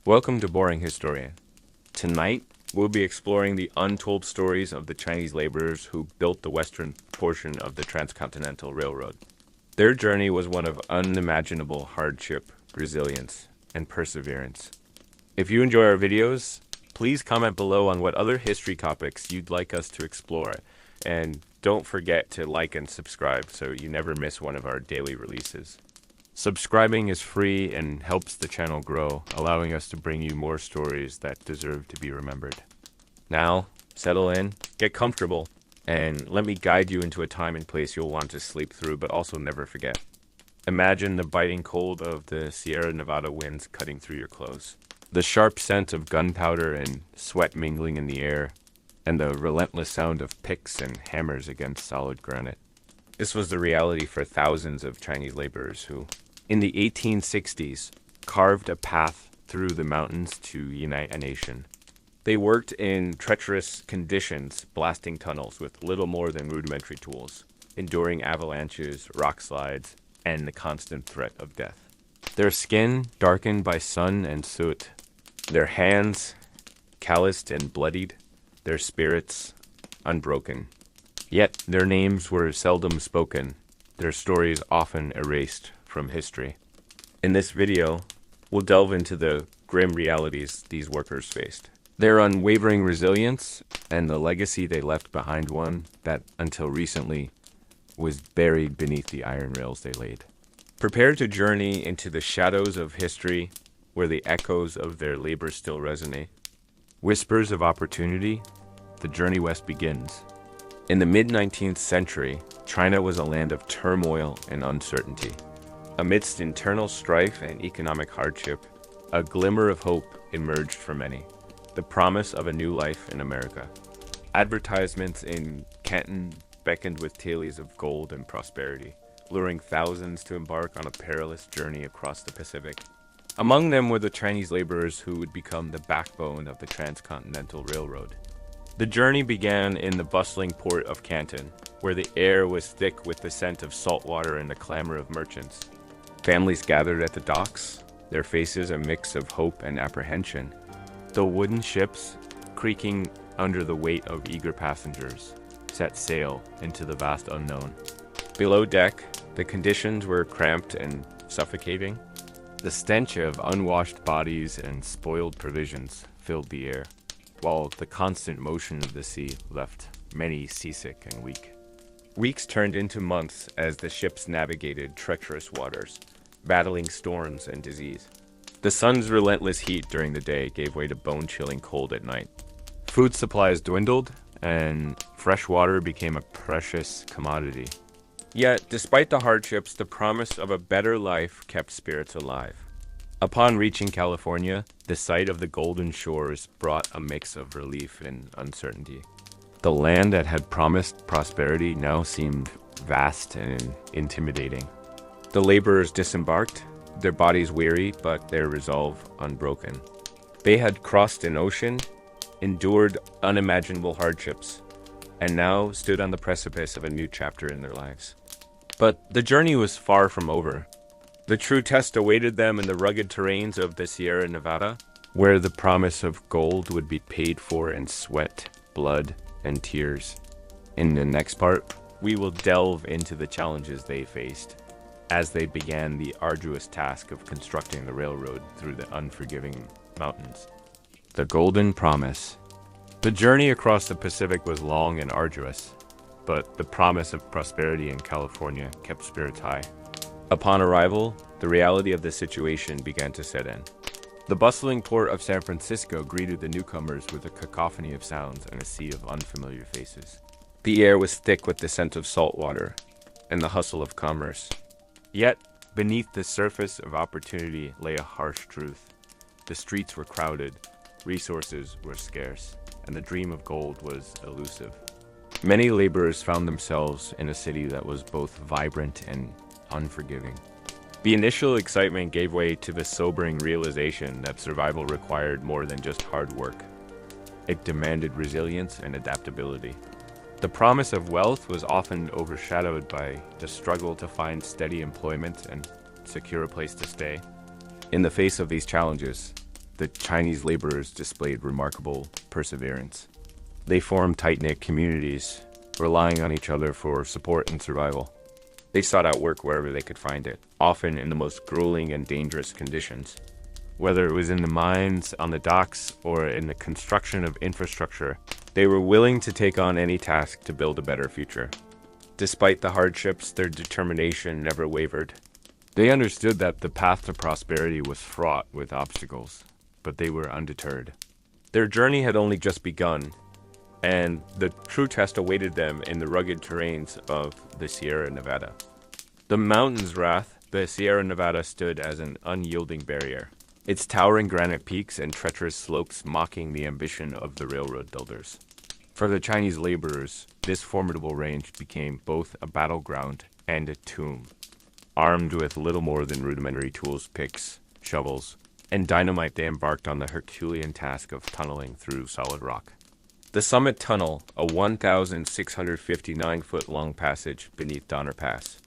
Welcome to Boring Historian. Tonight, we'll be exploring the untold stories of the Chinese laborers who built the western portion of the Transcontinental Railroad. Their journey was one of unimaginable hardship, resilience, and perseverance. If you enjoy our videos, please comment below on what other history topics you'd like us to explore, and don't forget to like and subscribe so you never miss one of our daily releases. Subscribing is free and helps the channel grow, allowing us to bring you more stories that deserve to be remembered. Now, settle in, get comfortable, and let me guide you into a time and place you'll want to sleep through but also never forget. Imagine the biting cold of the Sierra Nevada winds cutting through your clothes, the sharp scent of gunpowder and sweat mingling in the air, and the relentless sound of picks and hammers against solid granite. This was the reality for thousands of Chinese laborers who, in the 1860s, carved a path through the mountains to unite a nation. They worked in treacherous conditions, blasting tunnels with little more than rudimentary tools, enduring avalanches, rock slides, and the constant threat of death. Their skin darkened by sun and soot, their hands calloused and bloodied, their spirits unbroken. Yet their names were seldom spoken, their stories often erased from history. In this video, we'll delve into the grim realities these workers faced, their unwavering resilience, and the legacy they left behind, one that, until recently, was buried beneath the iron rails they laid. Prepare to journey into the shadows of history where the echoes of their labor still resonate. Whispers of opportunity, the journey west begins. In the mid-19th century, China was a land of turmoil and uncertainty. Amidst internal strife and economic hardship, a glimmer of hope emerged for many, the promise of a new life in America. Advertisements in Canton beckoned with tales of gold and prosperity, luring thousands to embark on a perilous journey across the Pacific. Among them were the Chinese laborers who would become the backbone of the Transcontinental Railroad. The journey began in the bustling port of Canton, where the air was thick with the scent of salt water and the clamor of merchants. Families gathered at the docks, their faces a mix of hope and apprehension. The wooden ships, creaking under the weight of eager passengers, set sail into the vast unknown. Below deck, the conditions were cramped and suffocating. The stench of unwashed bodies and spoiled provisions filled the air, while the constant motion of the sea left many seasick and weak. Weeks turned into months as the ships navigated treacherous waters, battling storms and disease. The sun's relentless heat during the day gave way to bone-chilling cold at night. Food supplies dwindled, and fresh water became a precious commodity. Yet, despite the hardships, the promise of a better life kept spirits alive. Upon reaching California, the sight of the golden shores brought a mix of relief and uncertainty. The land that had promised prosperity now seemed vast and intimidating. The laborers disembarked, their bodies weary but their resolve unbroken. They had crossed an ocean, endured unimaginable hardships, and now stood on the precipice of a new chapter in their lives. But the journey was far from over. The true test awaited them in the rugged terrains of the Sierra Nevada, where the promise of gold would be paid for in sweat, blood, and tears. In the next part, we will delve into the challenges they faced as they began the arduous task of constructing the railroad through the unforgiving mountains. The Golden Promise. The journey across the Pacific was long and arduous, but the promise of prosperity in California kept spirits high. Upon arrival, the reality of the situation began to set in. The bustling port of San Francisco greeted the newcomers with a cacophony of sounds and a sea of unfamiliar faces. The air was thick with the scent of salt water and the hustle of commerce. Yet, beneath the surface of opportunity lay a harsh truth. The streets were crowded, resources were scarce, and the dream of gold was elusive. Many laborers found themselves in a city that was both vibrant and unforgiving. The initial excitement gave way to the sobering realization that survival required more than just hard work. It demanded resilience and adaptability. The promise of wealth was often overshadowed by the struggle to find steady employment and secure a place to stay. In the face of these challenges, the Chinese laborers displayed remarkable perseverance. They formed tight-knit communities, relying on each other for support and survival. They sought out work wherever they could find it, often in the most grueling and dangerous conditions. Whether it was in the mines, on the docks, or in the construction of infrastructure, they were willing to take on any task to build a better future. Despite the hardships, their determination never wavered. They understood that the path to prosperity was fraught with obstacles, but they were undeterred. Their journey had only just begun, and the true test awaited them in the rugged terrains of the Sierra Nevada. The mountain's wrath, the Sierra Nevada stood as an unyielding barrier, its towering granite peaks and treacherous slopes mocking the ambition of the railroad builders. For the Chinese laborers, this formidable range became both a battleground and a tomb. Armed with little more than rudimentary tools, picks, shovels, and dynamite, they embarked on the Herculean task of tunneling through solid rock. The Summit Tunnel, a 1,659-foot-long passage beneath Donner Pass,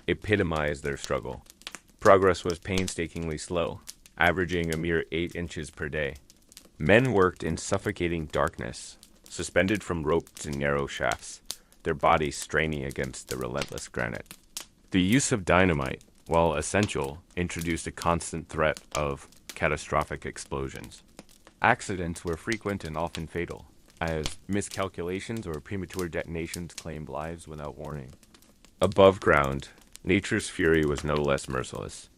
epitomized their struggle. Progress was painstakingly slow, averaging a mere 8 inches per day. Men worked in suffocating darkness, suspended from ropes in narrow shafts, their bodies straining against the relentless granite. The use of dynamite, while essential, introduced a constant threat of catastrophic explosions. Accidents were frequent and often fatal, as miscalculations or premature detonations claimed lives without warning. Above ground, nature's fury was no less merciless.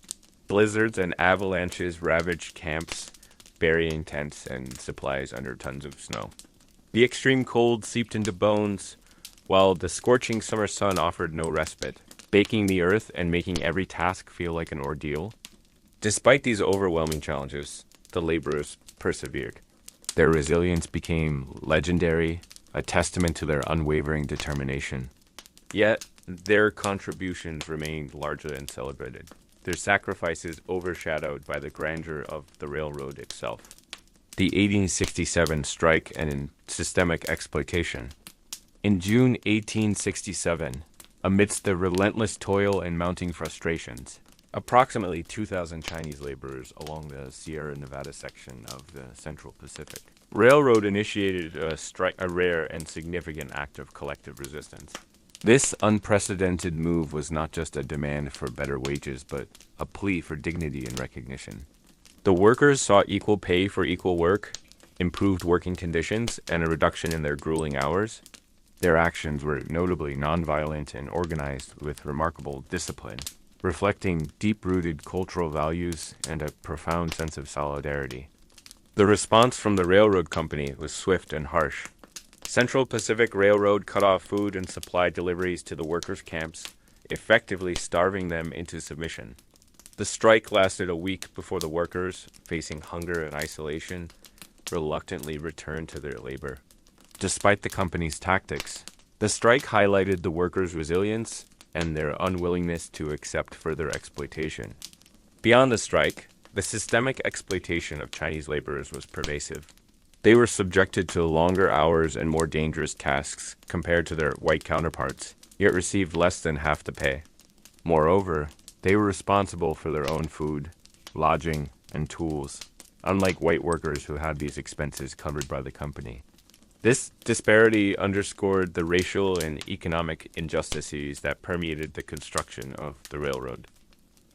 Blizzards and avalanches ravaged camps, burying tents and supplies under tons of snow. The extreme cold seeped into bones, while the scorching summer sun offered no respite, baking the earth and making every task feel like an ordeal. Despite these overwhelming challenges, the laborers persevered. Their resilience became legendary, a testament to their unwavering determination. Yet, their contributions remained larger than celebrated, their sacrifices overshadowed by the grandeur of the railroad itself. The 1867 strike and systemic exploitation. In June 1867, amidst the relentless toil and mounting frustrations, approximately 2,000 Chinese laborers along the Sierra Nevada section of the Central Pacific Railroad initiated a rare and significant act of collective resistance. This unprecedented move was not just a demand for better wages, but a plea for dignity and recognition. The workers sought equal pay for equal work, improved working conditions, and a reduction in their grueling hours. Their actions were notably nonviolent and organized with remarkable discipline, reflecting deep-rooted cultural values and a profound sense of solidarity. The response from the railroad company was swift and harsh. Central Pacific Railroad cut off food and supply deliveries to the workers' camps, effectively starving them into submission. The strike lasted a week before the workers, facing hunger and isolation, reluctantly returned to their labor. Despite the company's tactics, the strike highlighted the workers' resilience and their unwillingness to accept further exploitation. Beyond the strike, the systemic exploitation of Chinese laborers was pervasive. They were subjected to longer hours and more dangerous tasks compared to their white counterparts, yet received less than half the pay. Moreover, they were responsible for their own food, lodging, and tools, unlike white workers who had these expenses covered by the company. This disparity underscored the racial and economic injustices that permeated the construction of the railroad.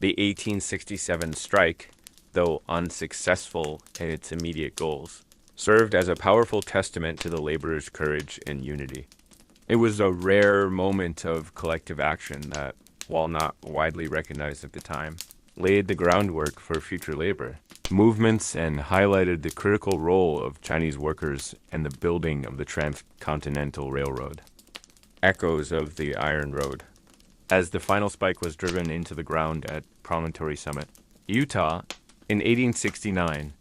The 1867 strike, though unsuccessful in its immediate goals, served as a powerful testament to the laborers' courage and unity. It was a rare moment of collective action that, while not widely recognized at the time, laid the groundwork for future labor movements and highlighted the critical role of Chinese workers in the building of the Transcontinental Railroad. Echoes of the Iron Road. As the final spike was driven into the ground at Promontory Summit, Utah, in 1869,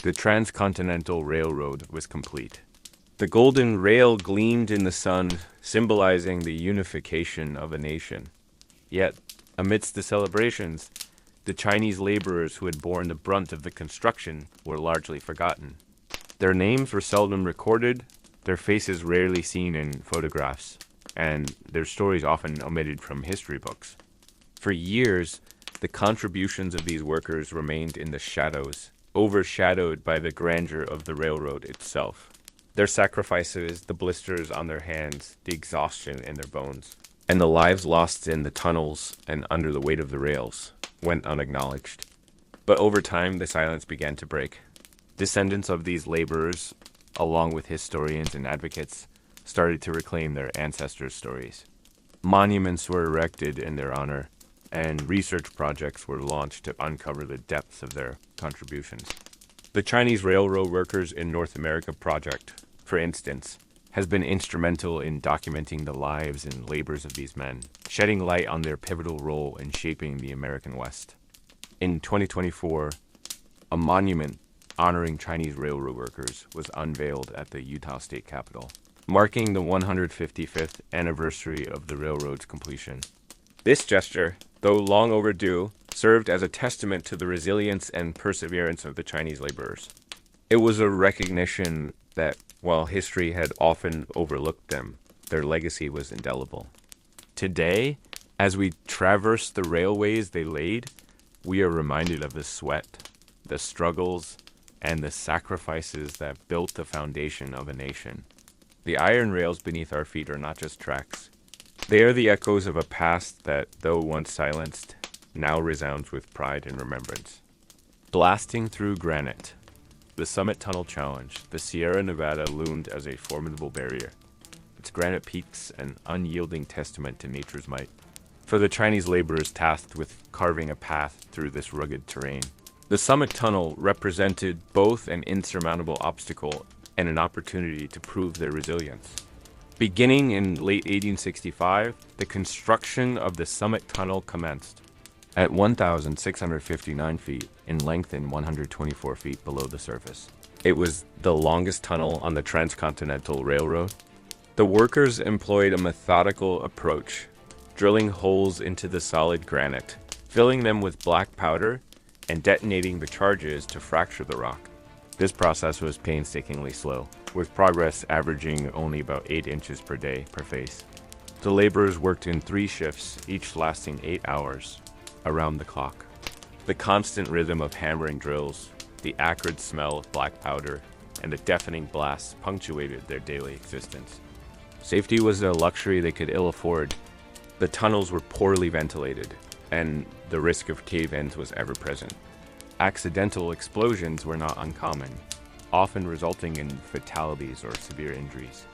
the Transcontinental Railroad was complete. The golden rail gleamed in the sun, symbolizing the unification of a nation. Yet, amidst the celebrations, the Chinese laborers who had borne the brunt of the construction were largely forgotten. Their names were seldom recorded, their faces rarely seen in photographs, and their stories often omitted from history books. For years, the contributions of these workers remained in the shadows, overshadowed by the grandeur of the railroad itself. Their sacrifices, the blisters on their hands, the exhaustion in their bones, and the lives lost in the tunnels and under the weight of the rails went unacknowledged. But over time, the silence began to break. Descendants of these laborers, along with historians and advocates, started to reclaim their ancestors' stories. Monuments were erected in their honor, and research projects were launched to uncover the depths of their contributions. The Chinese Railroad Workers in North America project, for instance, has been instrumental in documenting the lives and labors of these men, shedding light on their pivotal role in shaping the American West. In 2024, a monument honoring Chinese railroad workers was unveiled at the Utah State Capitol, marking the 155th anniversary of the railroad's completion. This gesture, though long overdue, served as a testament to the resilience and perseverance of the Chinese laborers. It was a recognition that, while history had often overlooked them, their legacy was indelible. Today, as we traverse the railways they laid, we are reminded of the sweat, the struggles, and the sacrifices that built the foundation of a nation. The iron rails beneath our feet are not just tracks. They are the echoes of a past that, though once silenced, now resounds with pride and remembrance. Blasting through granite, the Summit Tunnel Challenge, the Sierra Nevada loomed as a formidable barrier, its granite peaks an unyielding testament to nature's might. For the Chinese laborers tasked with carving a path through this rugged terrain, the Summit Tunnel represented both an insurmountable obstacle and an opportunity to prove their resilience. Beginning in late 1865, the construction of the Summit Tunnel commenced. At 1,659 feet in length and 124 feet below the surface, it was the longest tunnel on the Transcontinental Railroad. The workers employed a methodical approach, drilling holes into the solid granite, filling them with black powder, and detonating the charges to fracture the rock. This process was painstakingly slow, with progress averaging only about 8 inches per day per face. The laborers worked in 3 shifts, each lasting 8 hours, around the clock. The constant rhythm of hammering drills, the acrid smell of black powder, and the deafening blasts punctuated their daily existence. Safety was a luxury they could ill afford. The tunnels were poorly ventilated, and the risk of cave-ins was ever present. Accidental explosions were not uncommon, often resulting in fatalities or severe injuries.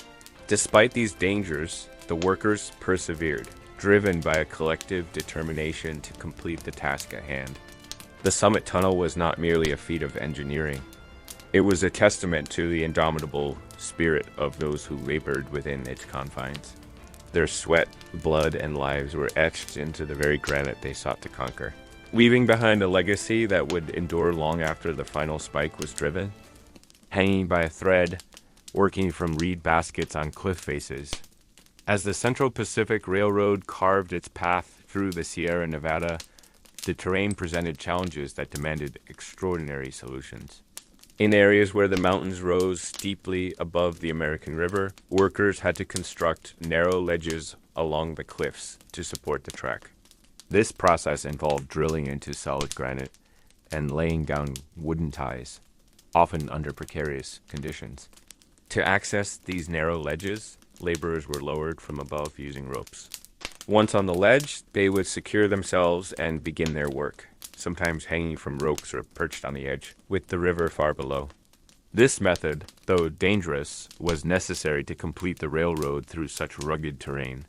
Despite these dangers, the workers persevered, driven by a collective determination to complete the task at hand. The Summit Tunnel was not merely a feat of engineering. It was a testament to the indomitable spirit of those who labored within its confines. Their sweat, blood, and lives were etched into the very granite they sought to conquer, leaving behind a legacy that would endure long after the final spike was driven. Hanging by a thread, working from reed baskets on cliff faces. As the Central Pacific Railroad carved its path through the Sierra Nevada, the terrain presented challenges that demanded extraordinary solutions. In areas where the mountains rose steeply above the American River, workers had to construct narrow ledges along the cliffs to support the track. This process involved drilling into solid granite and laying down wooden ties, often under precarious conditions. To access these narrow ledges, laborers were lowered from above using ropes. Once on the ledge, they would secure themselves and begin their work, sometimes hanging from ropes or perched on the edge, with the river far below. This method, though dangerous, was necessary to complete the railroad through such rugged terrain.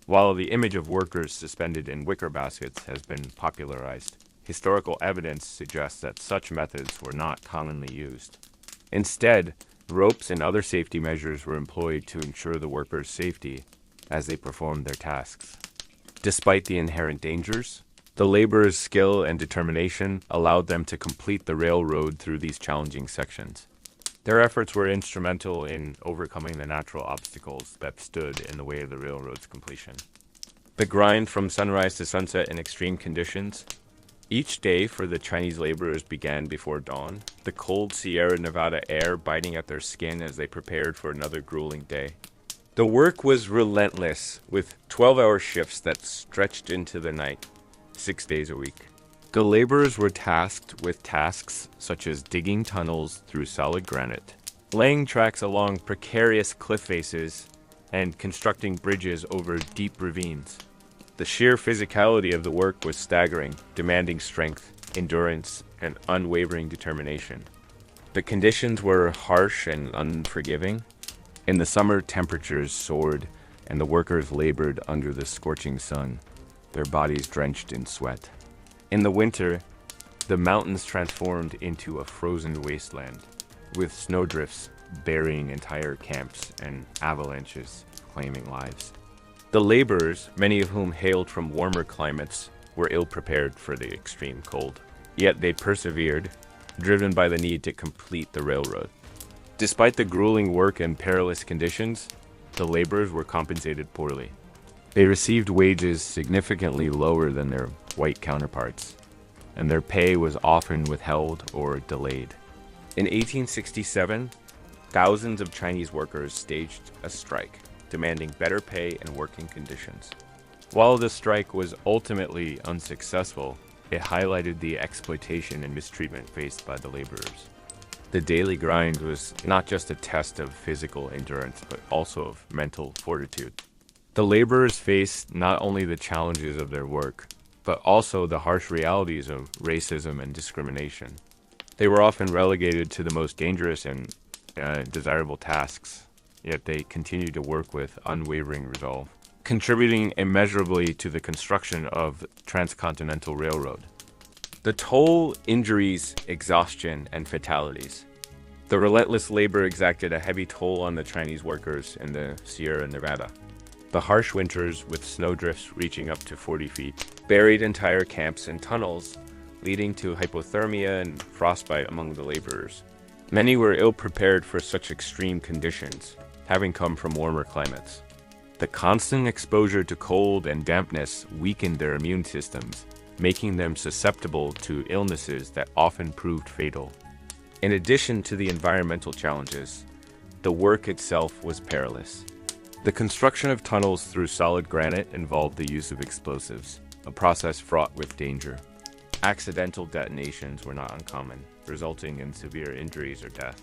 While the image of workers suspended in wicker baskets has been popularized, historical evidence suggests that such methods were not commonly used. Instead, ropes and other safety measures were employed to ensure the workers' safety as they performed their tasks. Despite the inherent dangers, the laborers' skill and determination allowed them to complete the railroad through these challenging sections. Their efforts were instrumental in overcoming the natural obstacles that stood in the way of the railroad's completion. The grind from sunrise to sunset in extreme conditions. Each day for the Chinese laborers began before dawn, the cold Sierra Nevada air biting at their skin as they prepared for another grueling day. The work was relentless, with 12-hour shifts that stretched into the night, 6 days a week. The laborers were tasked with tasks such as digging tunnels through solid granite, laying tracks along precarious cliff faces, and constructing bridges over deep ravines. The sheer physicality of the work was staggering, demanding strength, endurance, and unwavering determination. The conditions were harsh and unforgiving. In the summer, temperatures soared, and the workers labored under the scorching sun, their bodies drenched in sweat. In the winter, the mountains transformed into a frozen wasteland, with snowdrifts burying entire camps and avalanches claiming lives. The laborers, many of whom hailed from warmer climates, were ill-prepared for the extreme cold. Yet they persevered, driven by the need to complete the railroad. Despite the grueling work and perilous conditions, the laborers were compensated poorly. They received wages significantly lower than their white counterparts, and their pay was often withheld or delayed. In 1867, thousands of Chinese workers staged a strike, demanding better pay and working conditions. While the strike was ultimately unsuccessful, it highlighted the exploitation and mistreatment faced by the laborers. The daily grind was not just a test of physical endurance, but also of mental fortitude. The laborers faced not only the challenges of their work, but also the harsh realities of racism and discrimination. They were often relegated to the most dangerous and desirable tasks, yet they continued to work with unwavering resolve, contributing immeasurably to the construction of Transcontinental Railroad. The toll, injuries, exhaustion, and fatalities. The relentless labor exacted a heavy toll on the Chinese workers in the Sierra Nevada. The harsh winters, with snowdrifts reaching up to 40 feet, buried entire camps and tunnels, leading to hypothermia and frostbite among the laborers. Many were ill-prepared for such extreme conditions, having come from warmer climates. The constant exposure to cold and dampness weakened their immune systems, making them susceptible to illnesses that often proved fatal. In addition to the environmental challenges, the work itself was perilous. The construction of tunnels through solid granite involved the use of explosives, a process fraught with danger. Accidental detonations were not uncommon, resulting in severe injuries or death.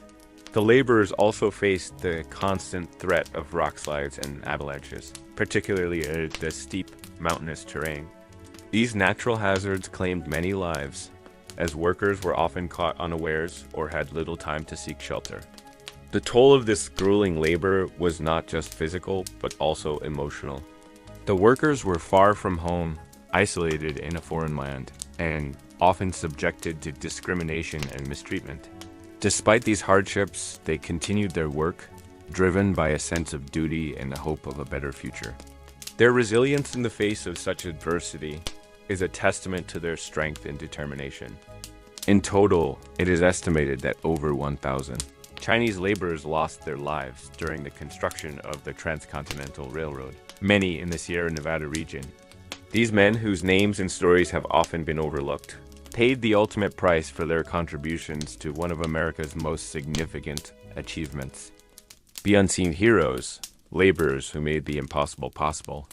The laborers also faced the constant threat of rock slides and avalanches, particularly the steep mountainous terrain. These natural hazards claimed many lives, as workers were often caught unawares or had little time to seek shelter. The toll of this grueling labor was not just physical, but also emotional. The workers were far from home, isolated in a foreign land, and often subjected to discrimination and mistreatment. Despite these hardships, they continued their work, driven by a sense of duty and the hope of a better future. Their resilience in the face of such adversity is a testament to their strength and determination. In total, it is estimated that over 1,000 Chinese laborers lost their lives during the construction of the Transcontinental Railroad, many in the Sierra Nevada region. These men, whose names and stories have often been overlooked, paid the ultimate price for their contributions to one of America's most significant achievements. The unseen heroes, laborers who made the impossible possible.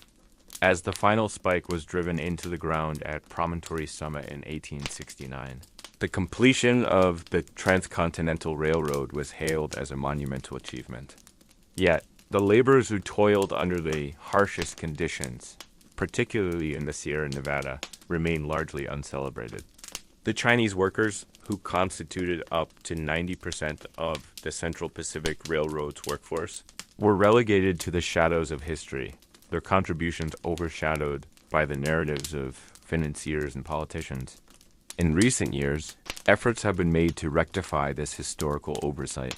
As the final spike was driven into the ground at Promontory Summit in 1869, the completion of the Transcontinental Railroad was hailed as a monumental achievement. Yet, the laborers who toiled under the harshest conditions, particularly in the Sierra Nevada, remain largely uncelebrated. The Chinese workers, who constituted up to 90% of the Central Pacific Railroad's workforce, were relegated to the shadows of history, their contributions overshadowed by the narratives of financiers and politicians. In recent years, efforts have been made to rectify this historical oversight.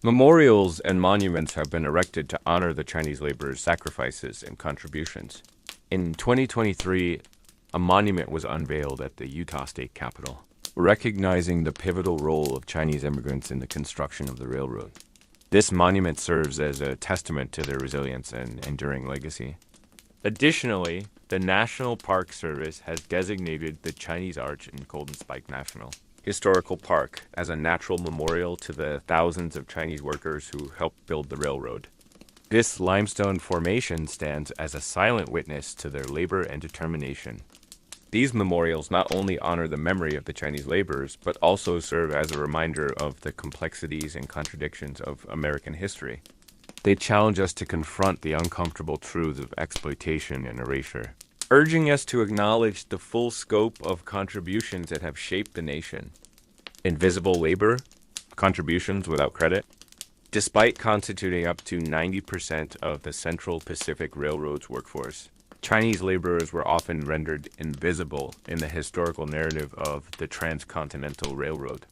Memorials and monuments have been erected to honor the Chinese laborers' sacrifices and contributions. In 2023, a monument was unveiled at the Utah State Capitol, recognizing the pivotal role of Chinese immigrants in the construction of the railroad. This monument serves as a testament to their resilience and enduring legacy. Additionally, the National Park Service has designated the Chinese Arch in Golden Spike National Historical Park as a natural memorial to the thousands of Chinese workers who helped build the railroad. This limestone formation stands as a silent witness to their labor and determination. These memorials not only honor the memory of the Chinese laborers, but also serve as a reminder of the complexities and contradictions of American history. They challenge us to confront the uncomfortable truths of exploitation and erasure, urging us to acknowledge the full scope of contributions that have shaped the nation. Invisible labor, contributions without credit. Despite constituting up to 90% of the Central Pacific Railroad's workforce, Chinese laborers were often rendered invisible in the historical narrative of the Transcontinental Railroad.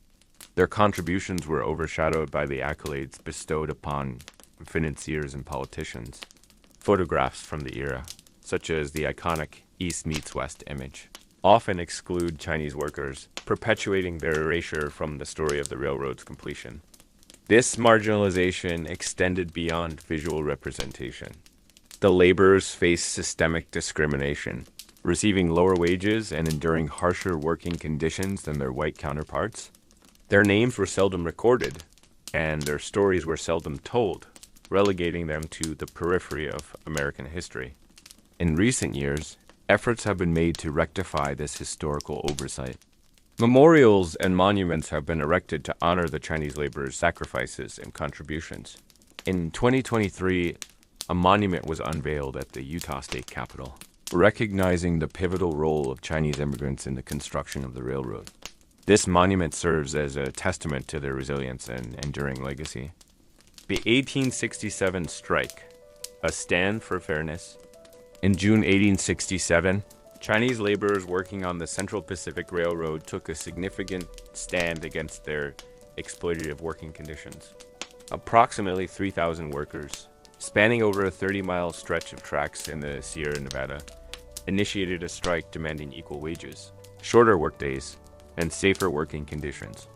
Their contributions were overshadowed by the accolades bestowed upon financiers and politicians. Photographs from the era, such as the iconic East meets West image, often exclude Chinese workers, perpetuating their erasure from the story of the railroad's completion. This marginalization extended beyond visual representation. The laborers faced systemic discrimination, receiving lower wages and enduring harsher working conditions than their white counterparts. Their names were seldom recorded, and their stories were seldom told, relegating them to the periphery of American history. In recent years, efforts have been made to rectify this historical oversight. Memorials and monuments have been erected to honor the Chinese laborers' sacrifices and contributions. In 2023, a monument was unveiled at the Utah State Capitol, recognizing the pivotal role of Chinese immigrants in the construction of the railroad. This monument serves as a testament to their resilience and enduring legacy. The 1867 strike, a stand for fairness. In June 1867, Chinese laborers working on the Central Pacific Railroad took a significant stand against their exploitative working conditions. Approximately 3,000 workers, spanning over a 30-mile stretch of tracks in the Sierra Nevada, initiated a strike demanding equal wages, shorter workdays, and safer working conditions.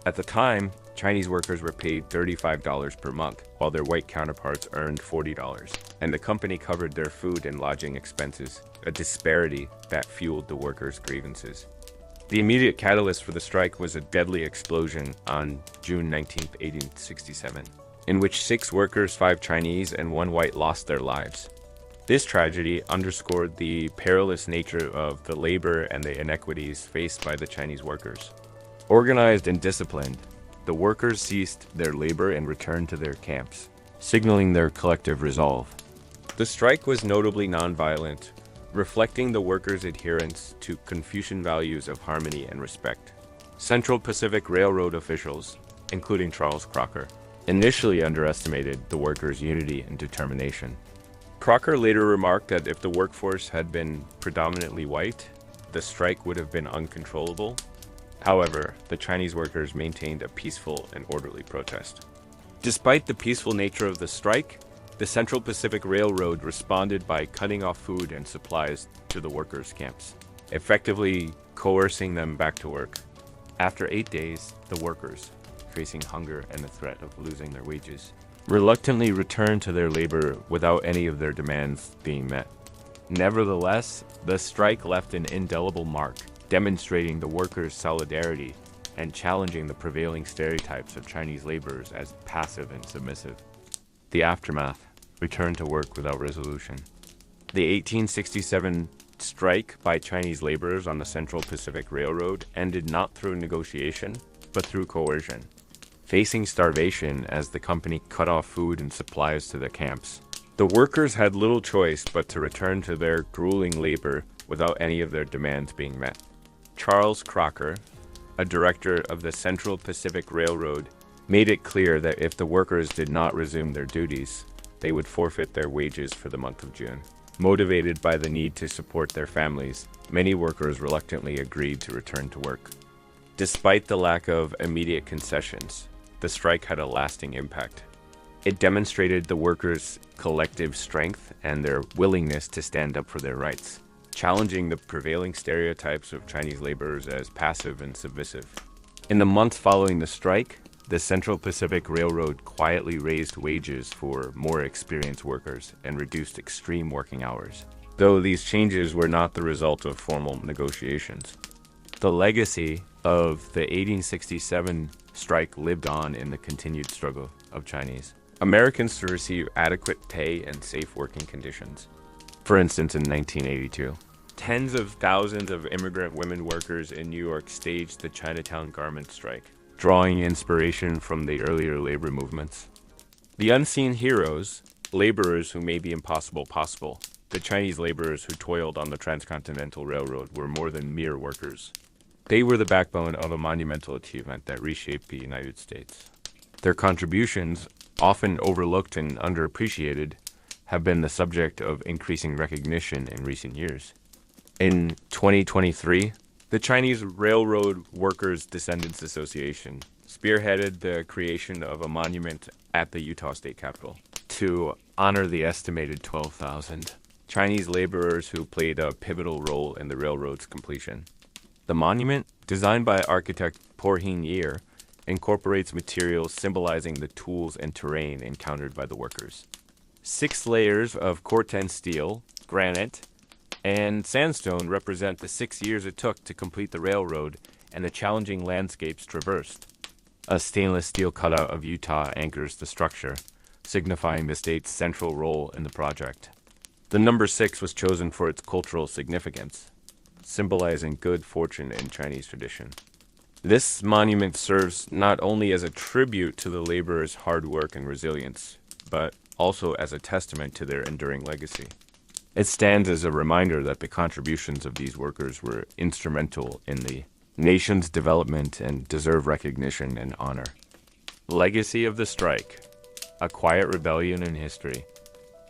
At the time, Chinese workers were paid $35 per month, while their white counterparts earned $40, and the company covered their food and lodging expenses, a disparity that fueled the workers' grievances. The immediate catalyst for the strike was a deadly explosion on June 19, 1867, in which 6 workers, 5 Chinese, and 1 white lost their lives. This tragedy underscored the perilous nature of the labor and the inequities faced by the Chinese workers. Organized and disciplined, the workers ceased their labor and returned to their camps, signaling their collective resolve. The strike was notably nonviolent, reflecting the workers' adherence to Confucian values of harmony and respect. Central Pacific Railroad officials, including Charles Crocker, initially underestimated the workers' unity and determination. Crocker later remarked that if the workforce had been predominantly white, the strike would have been uncontrollable. However, the Chinese workers maintained a peaceful and orderly protest. Despite the peaceful nature of the strike, the Central Pacific Railroad responded by cutting off food and supplies to the workers' camps, effectively coercing them back to work. After 8 days, the workers, facing hunger and the threat of losing their wages, reluctantly returned to their labor without any of their demands being met. Nevertheless, the strike left an indelible mark, demonstrating the workers' solidarity and challenging the prevailing stereotypes of Chinese laborers as passive and submissive. The aftermath: return to work without resolution. The 1867 strike by Chinese laborers on the Central Pacific Railroad ended not through negotiation, but through coercion. Facing starvation as the company cut off food and supplies to their camps, the workers had little choice but to return to their grueling labor without any of their demands being met. Charles Crocker, a director of the Central Pacific Railroad, made it clear that if the workers did not resume their duties, they would forfeit their wages for the month of June. Motivated by the need to support their families, many workers reluctantly agreed to return to work. Despite the lack of immediate concessions, the strike had a lasting impact. It demonstrated the workers' collective strength and their willingness to stand up for their rights, challenging the prevailing stereotypes of Chinese laborers as passive and submissive. In the months following the strike, the Central Pacific Railroad quietly raised wages for more experienced workers and reduced extreme working hours, though these changes were not the result of formal negotiations. The legacy of the 1867 strike lived on in the continued struggle of Chinese Americans to receive adequate pay and safe working conditions. For instance, in 1982, Tens of thousands of immigrant women workers in New York staged the Chinatown garment strike, drawing inspiration from the earlier labor movements. The unseen heroes, laborers who made the impossible possible, the Chinese laborers who toiled on the Transcontinental Railroad, were more than mere workers. They were the backbone of a monumental achievement that reshaped the United States. Their contributions, often overlooked and underappreciated, have been the subject of increasing recognition in recent years. In 2023, the Chinese Railroad Workers Descendants Association spearheaded the creation of a monument at the Utah State Capitol to honor the estimated 12,000 Chinese laborers who played a pivotal role in the railroad's completion. The monument, designed by architect Por-Hing Yer, incorporates materials symbolizing the tools and terrain encountered by the workers. 6 layers of corten steel, granite, and sandstone represent the 6 years it took to complete the railroad and the challenging landscapes traversed. A stainless steel cutout of Utah anchors the structure, signifying the state's central role in the project. The number 6 was chosen for its cultural significance, symbolizing good fortune in Chinese tradition. This monument serves not only as a tribute to the laborers' hard work and resilience, but also as a testament to their enduring legacy. It stands as a reminder that the contributions of these workers were instrumental in the nation's development and deserve recognition and honor. Legacy of the strike, a quiet rebellion in history.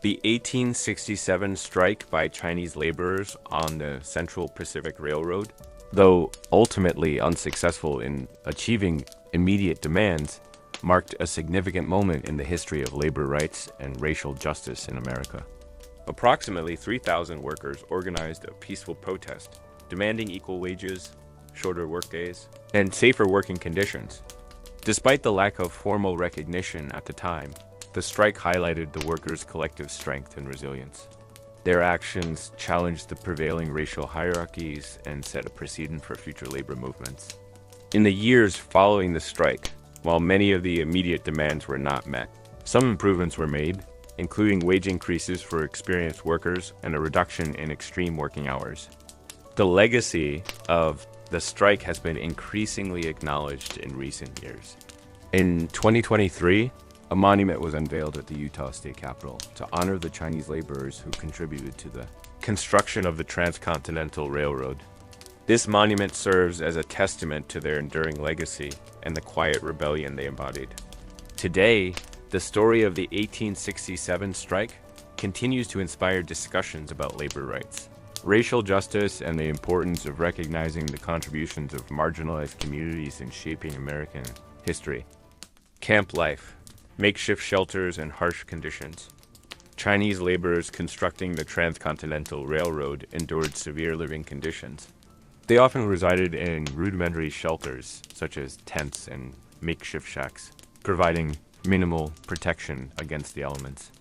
The 1867 strike by Chinese laborers on the Central Pacific Railroad, though ultimately unsuccessful in achieving immediate demands, marked a significant moment in the history of labor rights and racial justice in America. Approximately 3,000 workers organized a peaceful protest, demanding equal wages, shorter workdays, and safer working conditions. Despite the lack of formal recognition at the time, the strike highlighted the workers' collective strength and resilience. Their actions challenged the prevailing racial hierarchies and set a precedent for future labor movements. In the years following the strike, while many of the immediate demands were not met, some improvements were made, including wage increases for experienced workers and a reduction in extreme working hours. The legacy of the strike has been increasingly acknowledged in recent years. In 2023, a monument was unveiled at the Utah State Capitol to honor the Chinese laborers who contributed to the construction of the Transcontinental Railroad. This monument serves as a testament to their enduring legacy and the quiet rebellion they embodied. Today, the story of the 1867 strike continues to inspire discussions about labor rights, racial justice, and the importance of recognizing the contributions of marginalized communities in shaping American history. Camp life, makeshift shelters, and harsh conditions. Chinese laborers constructing the Transcontinental Railroad endured severe living conditions. They often resided in rudimentary shelters, such as tents and makeshift shacks, providing minimal protection against the elements.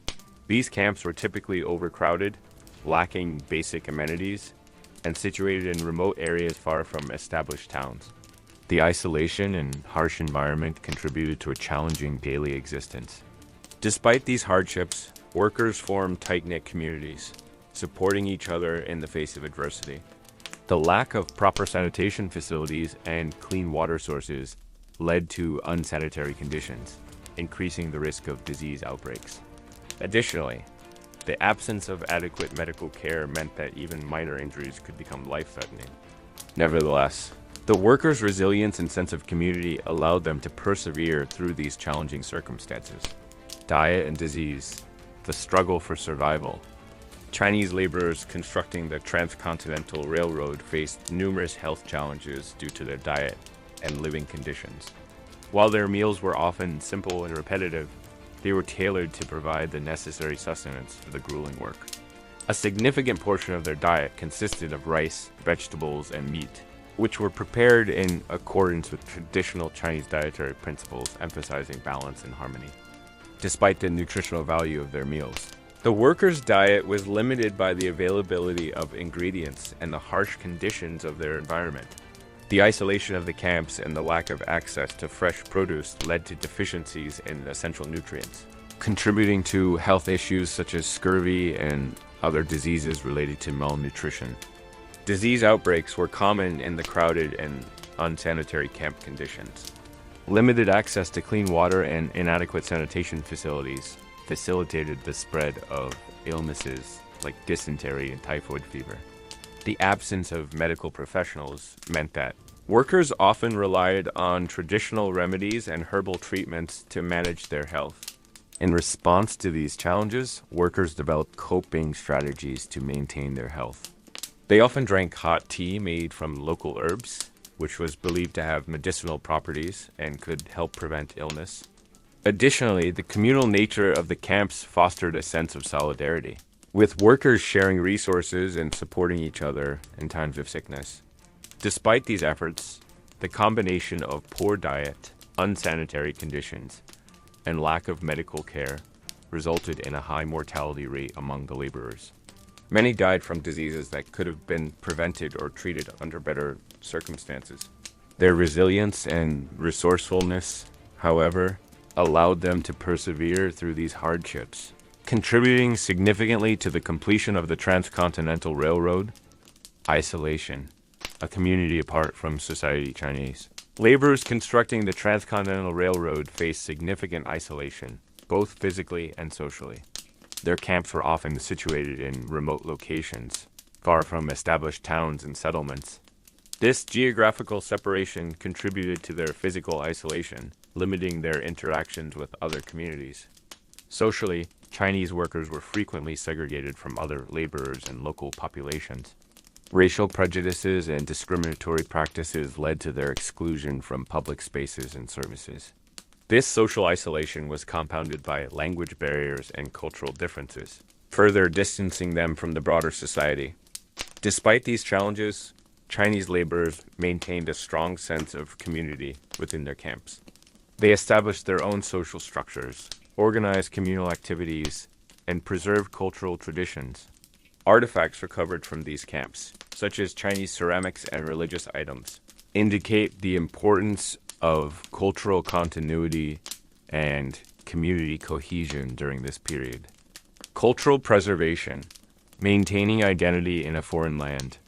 These camps were typically overcrowded, lacking basic amenities, and situated in remote areas far from established towns. The isolation and harsh environment contributed to a challenging daily existence. Despite these hardships, workers formed tight-knit communities, supporting each other in the face of adversity. The lack of proper sanitation facilities and clean water sources led to unsanitary conditions, increasing the risk of disease outbreaks. Additionally, the absence of adequate medical care meant that even minor injuries could become life-threatening. Nevertheless, the workers' resilience and sense of community allowed them to persevere through these challenging circumstances. Diet and disease, the struggle for survival. Chinese laborers constructing the Transcontinental Railroad faced numerous health challenges due to their diet and living conditions. While their meals were often simple and repetitive, they were tailored to provide the necessary sustenance for the grueling work. A significant portion of their diet consisted of rice, vegetables, and meat, which were prepared in accordance with traditional Chinese dietary principles emphasizing balance and harmony. Despite the nutritional value of their meals, the workers' diet was limited by the availability of ingredients and the harsh conditions of their environment. The isolation of the camps and the lack of access to fresh produce led to deficiencies in essential nutrients, contributing to health issues such as scurvy and other diseases related to malnutrition. Disease outbreaks were common in the crowded and unsanitary camp conditions. Limited access to clean water and inadequate sanitation facilities facilitated the spread of illnesses like dysentery and typhoid fever. The absence of medical professionals meant that workers often relied on traditional remedies and herbal treatments to manage their health. In response to these challenges, workers developed coping strategies to maintain their health. They often drank hot tea made from local herbs, which was believed to have medicinal properties and could help prevent illness. Additionally, the communal nature of the camps fostered a sense of solidarity, with workers sharing resources and supporting each other in times of sickness. Despite these efforts, the combination of poor diet, unsanitary conditions, and lack of medical care resulted in a high mortality rate among the laborers. Many died from diseases that could have been prevented or treated under better circumstances. Their resilience and resourcefulness, however, allowed them to persevere through these hardships, contributing significantly to the completion of the Transcontinental Railroad. Isolation, a community apart from society Chinese. Laborers constructing the Transcontinental Railroad faced significant isolation, both physically and socially. Their camps were often situated in remote locations, far from established towns and settlements. This geographical separation contributed to their physical isolation, limiting their interactions with other communities. Socially, Chinese workers were frequently segregated from other laborers and local populations. Racial prejudices and discriminatory practices led to their exclusion from public spaces and services. This social isolation was compounded by language barriers and cultural differences, further distancing them from the broader society. Despite these challenges, Chinese laborers maintained a strong sense of community within their camps. They established their own social structures, organized communal activities, and preserved cultural traditions. Artifacts recovered from these camps, such as Chinese ceramics and religious items, indicate the importance of cultural continuity and community cohesion during this period. Cultural preservation, maintaining identity in a foreign land,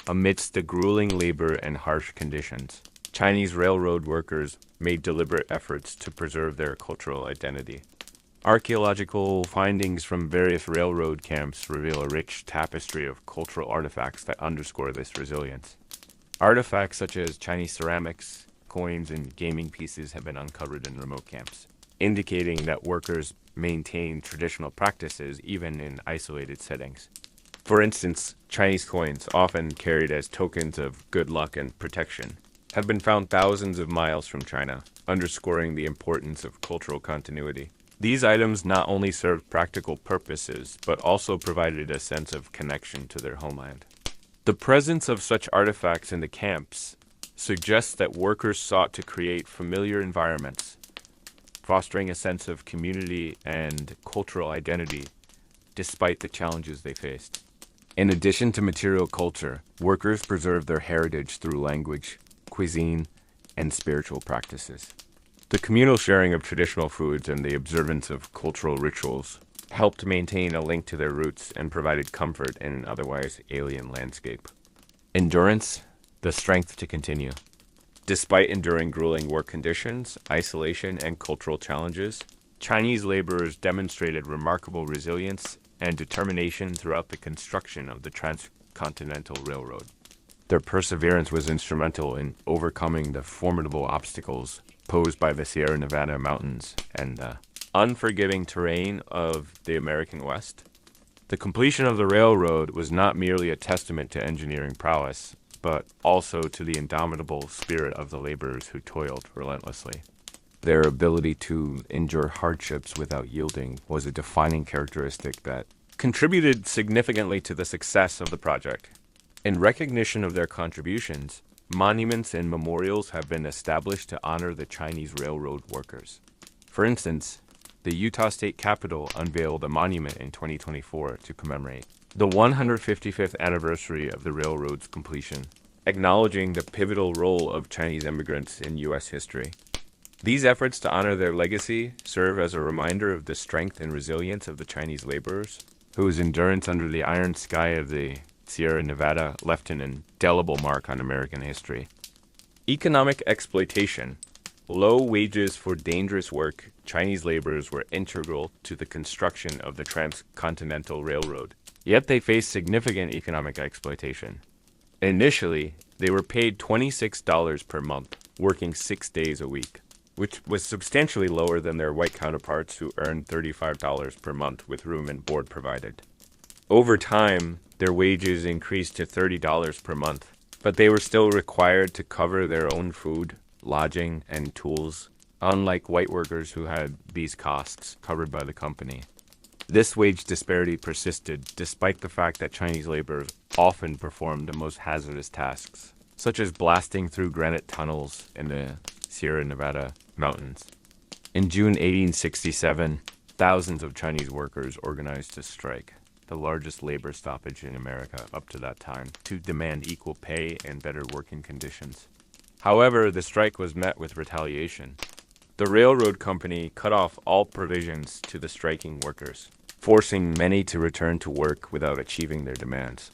amidst the grueling labor and harsh conditions. Chinese railroad workers made deliberate efforts to preserve their cultural identity. Archaeological findings from various railroad camps reveal a rich tapestry of cultural artifacts that underscore this resilience. Artifacts such as Chinese ceramics, coins, and gaming pieces have been uncovered in remote camps, indicating that workers maintain traditional practices even in isolated settings. For instance, Chinese coins, often carried as tokens of good luck and protection, have been found thousands of miles from China, underscoring the importance of cultural continuity. These items not only served practical purposes, but also provided a sense of connection to their homeland. The presence of such artifacts in the camps suggests that workers sought to create familiar environments, fostering a sense of community and cultural identity despite the challenges they faced. In addition to material culture, workers preserved their heritage through language, cuisine, and spiritual practices. The communal sharing of traditional foods and the observance of cultural rituals helped maintain a link to their roots and provided comfort in an otherwise alien landscape. Endurance, the strength to continue. Despite enduring grueling work conditions, isolation, and cultural challenges, Chinese laborers demonstrated remarkable resilience and determination throughout the construction of the Transcontinental Railroad. Their perseverance was instrumental in overcoming the formidable obstacles posed by the Sierra Nevada mountains and the unforgiving terrain of the American West. The completion of the railroad was not merely a testament to engineering prowess, but also to the indomitable spirit of the laborers who toiled relentlessly. Their ability to endure hardships without yielding was a defining characteristic that contributed significantly to the success of the project. In recognition of their contributions, monuments and memorials have been established to honor the Chinese railroad workers. For instance, the Utah State Capitol unveiled a monument in 2024 to commemorate the 155th anniversary of the railroad's completion, acknowledging the pivotal role of Chinese immigrants in U.S. history. These efforts to honor their legacy serve as a reminder of the strength and resilience of the Chinese laborers, whose endurance under the iron sky of the Sierra Nevada left an indelible mark on American history. Economic exploitation. Low wages for dangerous work, Chinese laborers were integral to the construction of the Transcontinental Railroad. Yet they faced significant economic exploitation. Initially, they were paid $26 per month, working 6 days a week, which was substantially lower than their white counterparts who earned $35 per month with room and board provided. Over time, their wages increased to $30 per month, but they were still required to cover their own food, lodging, and tools, unlike white workers who had these costs covered by the company. This wage disparity persisted despite the fact that Chinese laborers often performed the most hazardous tasks, such as blasting through granite tunnels in the Sierra Nevada mountains. In June 1867, thousands of Chinese workers organized a strike, the largest labor stoppage in America up to that time, to demand equal pay and better working conditions. However, the strike was met with retaliation. The railroad company cut off all provisions to the striking workers, forcing many to return to work without achieving their demands.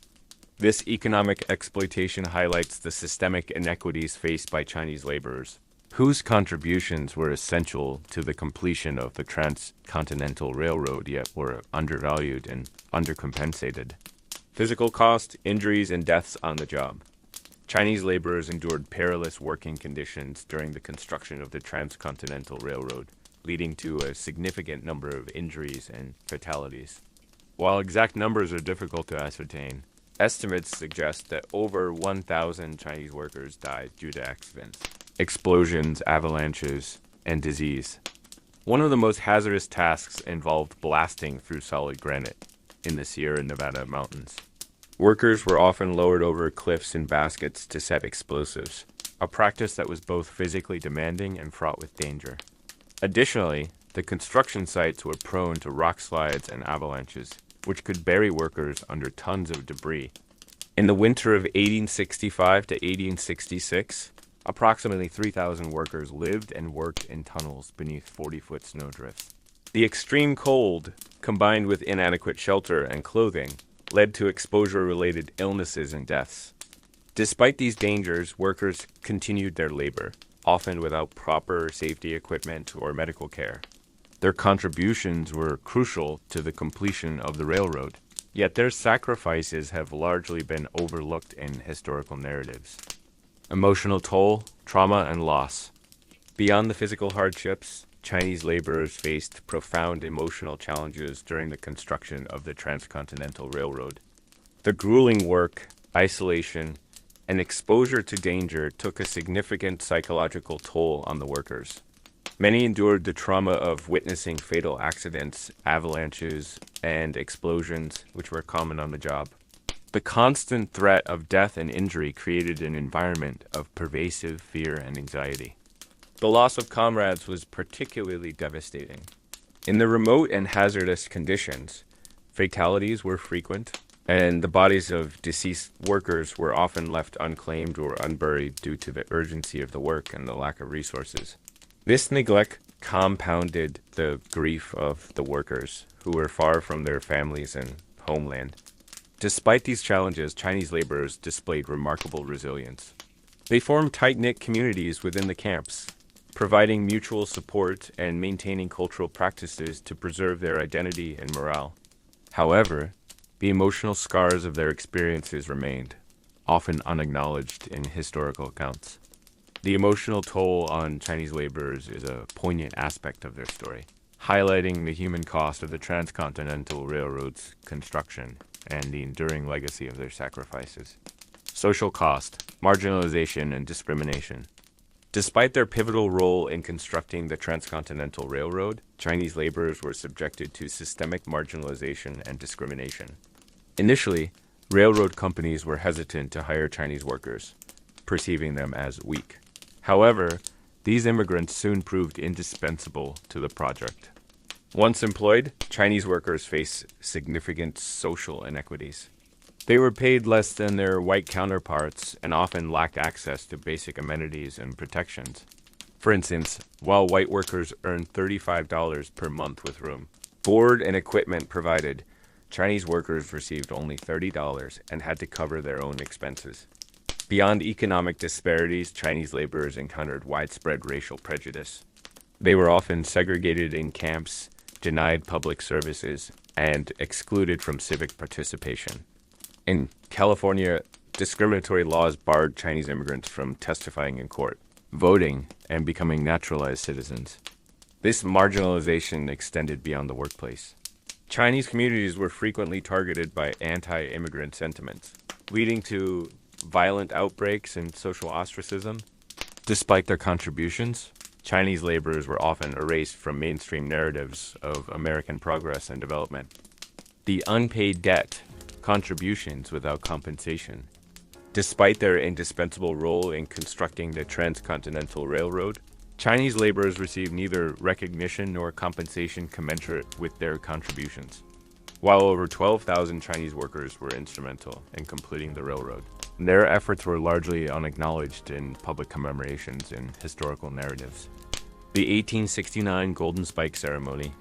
This economic exploitation highlights the systemic inequities faced by Chinese laborers, whose contributions were essential to the completion of the Transcontinental Railroad yet were undervalued and undercompensated. Physical cost, injuries, and deaths on the job. Chinese laborers endured perilous working conditions during the construction of the Transcontinental Railroad, leading to a significant number of injuries and fatalities. While exact numbers are difficult to ascertain, estimates suggest that over 1,000 Chinese workers died due to accidents, explosions, avalanches, and disease. One of the most hazardous tasks involved blasting through solid granite in the Sierra Nevada mountains. Workers were often lowered over cliffs in baskets to set explosives, a practice that was both physically demanding and fraught with danger. Additionally, the construction sites were prone to rock slides and avalanches, which could bury workers under tons of debris. In the winter of 1865 to 1866, approximately 3,000 workers lived and worked in tunnels beneath 40-foot snowdrifts. The extreme cold, combined with inadequate shelter and clothing, led to exposure-related illnesses and deaths. Despite these dangers, workers continued their labor, often without proper safety equipment or medical care. Their contributions were crucial to the completion of the railroad, yet their sacrifices have largely been overlooked in historical narratives. Emotional toll, trauma, and loss. Beyond the physical hardships, Chinese laborers faced profound emotional challenges during the construction of the Transcontinental Railroad. The grueling work, isolation, and exposure to danger took a significant psychological toll on the workers. Many endured the trauma of witnessing fatal accidents, avalanches, and explosions, which were common on the job. The constant threat of death and injury created an environment of pervasive fear and anxiety. The loss of comrades was particularly devastating. In the remote and hazardous conditions, fatalities were frequent, and the bodies of deceased workers were often left unclaimed or unburied due to the urgency of the work and the lack of resources. This neglect compounded the grief of the workers, who were far from their families and homeland. Despite these challenges, Chinese laborers displayed remarkable resilience. They formed tight-knit communities within the camps, providing mutual support and maintaining cultural practices to preserve their identity and morale. However, the emotional scars of their experiences remained, often unacknowledged in historical accounts. The emotional toll on Chinese laborers is a poignant aspect of their story, highlighting the human cost of the Transcontinental Railroad's construction and the enduring legacy of their sacrifices. Social cost, marginalization, and discrimination. Despite their pivotal role in constructing the Transcontinental Railroad, Chinese laborers were subjected to systemic marginalization and discrimination. Initially, railroad companies were hesitant to hire Chinese workers, perceiving them as weak. However, these immigrants soon proved indispensable to the project. Once employed, Chinese workers faced significant social inequities. They were paid less than their white counterparts and often lacked access to basic amenities and protections. For instance, while white workers earned $35 per month with room, board, and equipment provided, Chinese workers received only $30 and had to cover their own expenses. Beyond economic disparities, Chinese laborers encountered widespread racial prejudice. They were often segregated in camps, denied public services, and excluded from civic participation. In California, discriminatory laws barred Chinese immigrants from testifying in court, voting, and becoming naturalized citizens. This marginalization extended beyond the workplace. Chinese communities were frequently targeted by anti-immigrant sentiments, leading to violent outbreaks and social ostracism. Despite their contributions, Chinese laborers were often erased from mainstream narratives of American progress and development. The unpaid debt, contributions without compensation. Despite their indispensable role in constructing the Transcontinental Railroad, Chinese laborers received neither recognition nor compensation commensurate with their contributions. While over 12,000 Chinese workers were instrumental in completing the railroad, their efforts were largely unacknowledged in public commemorations and historical narratives. The 1869 Golden Spike Ceremony,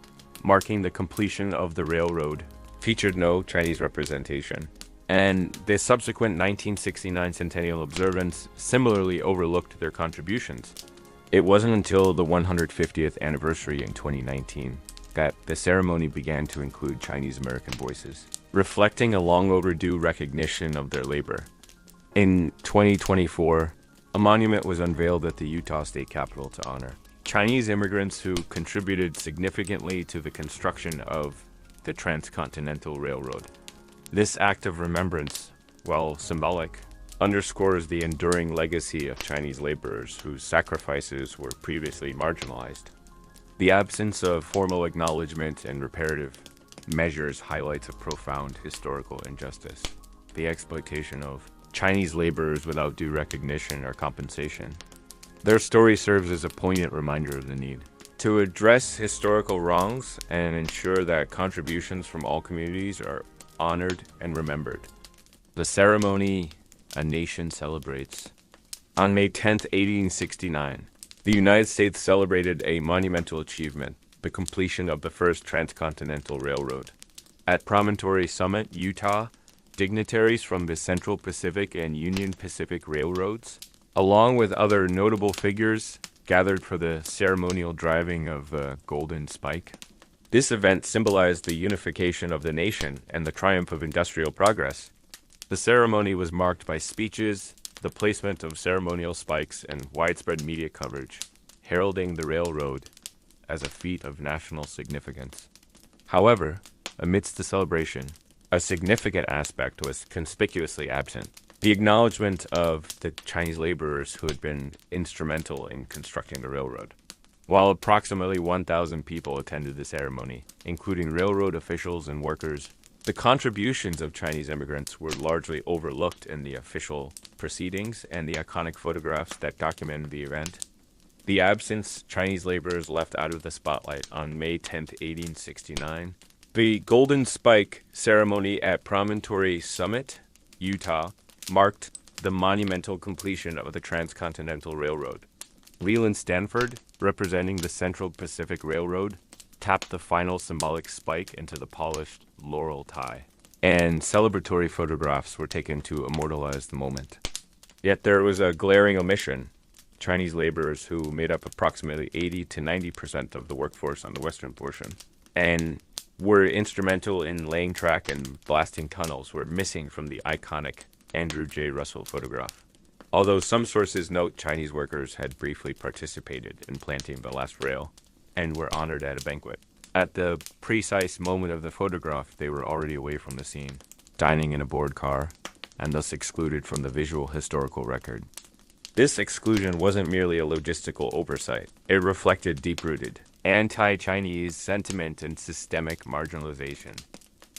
marking the completion of the railroad, featured no Chinese representation, and the subsequent 1969 Centennial Observance similarly overlooked their contributions. It wasn't until the 150th anniversary in 2019 that the ceremony began to include Chinese American voices, reflecting a long overdue recognition of their labor. In 2024, a monument was unveiled at the Utah State Capitol to honor Chinese immigrants who contributed significantly to the construction of the Transcontinental Railroad. This act of remembrance, while symbolic, underscores the enduring legacy of Chinese laborers whose sacrifices were previously marginalized. The absence of formal acknowledgement and reparative measures highlights a profound historical injustice: the exploitation of Chinese laborers without due recognition or compensation. Their story serves as a poignant reminder of the need to address historical wrongs and ensure that contributions from all communities are honored and remembered. The ceremony a nation celebrates. On May 10, 1869, the United States celebrated a monumental achievement, the completion of the first Transcontinental Railroad. At Promontory Summit, Utah, dignitaries from the Central Pacific and Union Pacific Railroads, along with other notable figures, gathered for the ceremonial driving of the Golden Spike. This event symbolized the unification of the nation and the triumph of industrial progress. The ceremony was marked by speeches, the placement of ceremonial spikes, and widespread media coverage, heralding the railroad as a feat of national significance. However, amidst the celebration, a significant aspect was conspicuously absent: the acknowledgement of the Chinese laborers who had been instrumental in constructing the railroad. While approximately 1,000 people attended the ceremony, including railroad officials and workers, the contributions of Chinese immigrants were largely overlooked in the official proceedings and the iconic photographs that documented the event. The absence Chinese laborers left out of the spotlight on May 10, 1869. The Golden Spike ceremony at Promontory Summit, Utah, marked the monumental completion of the Transcontinental Railroad. Leland Stanford, representing the Central Pacific Railroad, tapped the final symbolic spike into the polished laurel tie, and celebratory photographs were taken to immortalize the moment. Yet there was a glaring omission: Chinese laborers, who made up approximately 80 to 90% of the workforce on the western portion, and were instrumental in laying track and blasting tunnels, were missing from the iconic Andrew J. Russell photograph. Although some sources note Chinese workers had briefly participated in planting the last rail and were honored at a banquet, at the precise moment of the photograph, they were already away from the scene, dining in a board car, and thus excluded from the visual historical record. This exclusion wasn't merely a logistical oversight. It reflected deep-rooted anti-Chinese sentiment and systemic marginalization.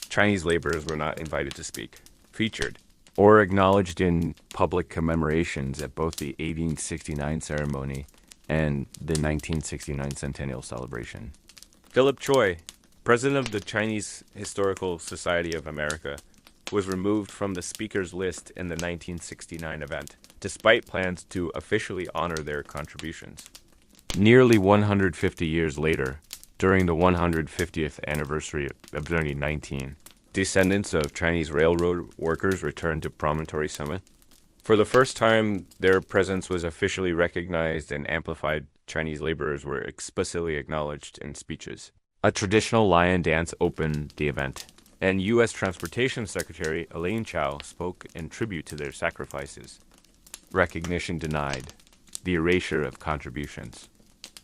Chinese laborers were not invited to speak, featured, or acknowledged in public commemorations at both the 1869 ceremony and the 1969 Centennial celebration. Philip Choi, president of the Chinese Historical Society of America, was removed from the speakers list in the 1969 event, despite plans to officially honor their contributions. Nearly 150 years later, during the 150th anniversary of 2019, Descendants of Chinese railroad workers returned to Promontory Summit. For the first time, their presence was officially recognized and amplified. Chinese laborers were explicitly acknowledged in speeches. A traditional lion dance opened the event, and U.S. Transportation Secretary Elaine Chao spoke in tribute to their sacrifices. Recognition denied. The erasure of contributions.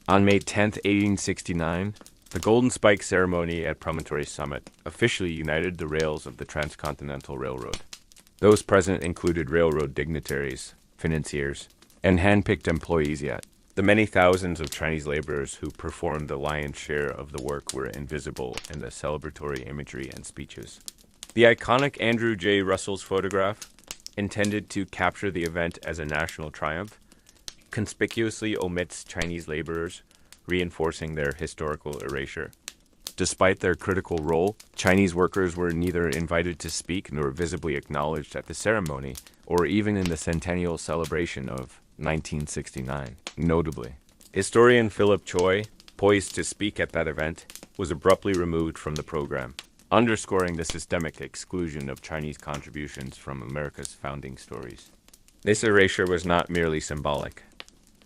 On May 10, 1869, the Golden Spike ceremony at Promontory Summit officially united the rails of the Transcontinental Railroad. Those present included railroad dignitaries, financiers, and hand-picked employees yet. The many thousands of Chinese laborers who performed the lion's share of the work were invisible in the celebratory imagery and speeches. The iconic Andrew J. Russell's photograph, intended to capture the event as a national triumph, conspicuously omits Chinese laborers, reinforcing their historical erasure. Despite their critical role, Chinese workers were neither invited to speak nor visibly acknowledged at the ceremony or even in the centennial celebration of 1969. Notably, historian Philip Choi, poised to speak at that event, was abruptly removed from the program, underscoring the systemic exclusion of Chinese contributions from America's founding stories. This erasure was not merely symbolic.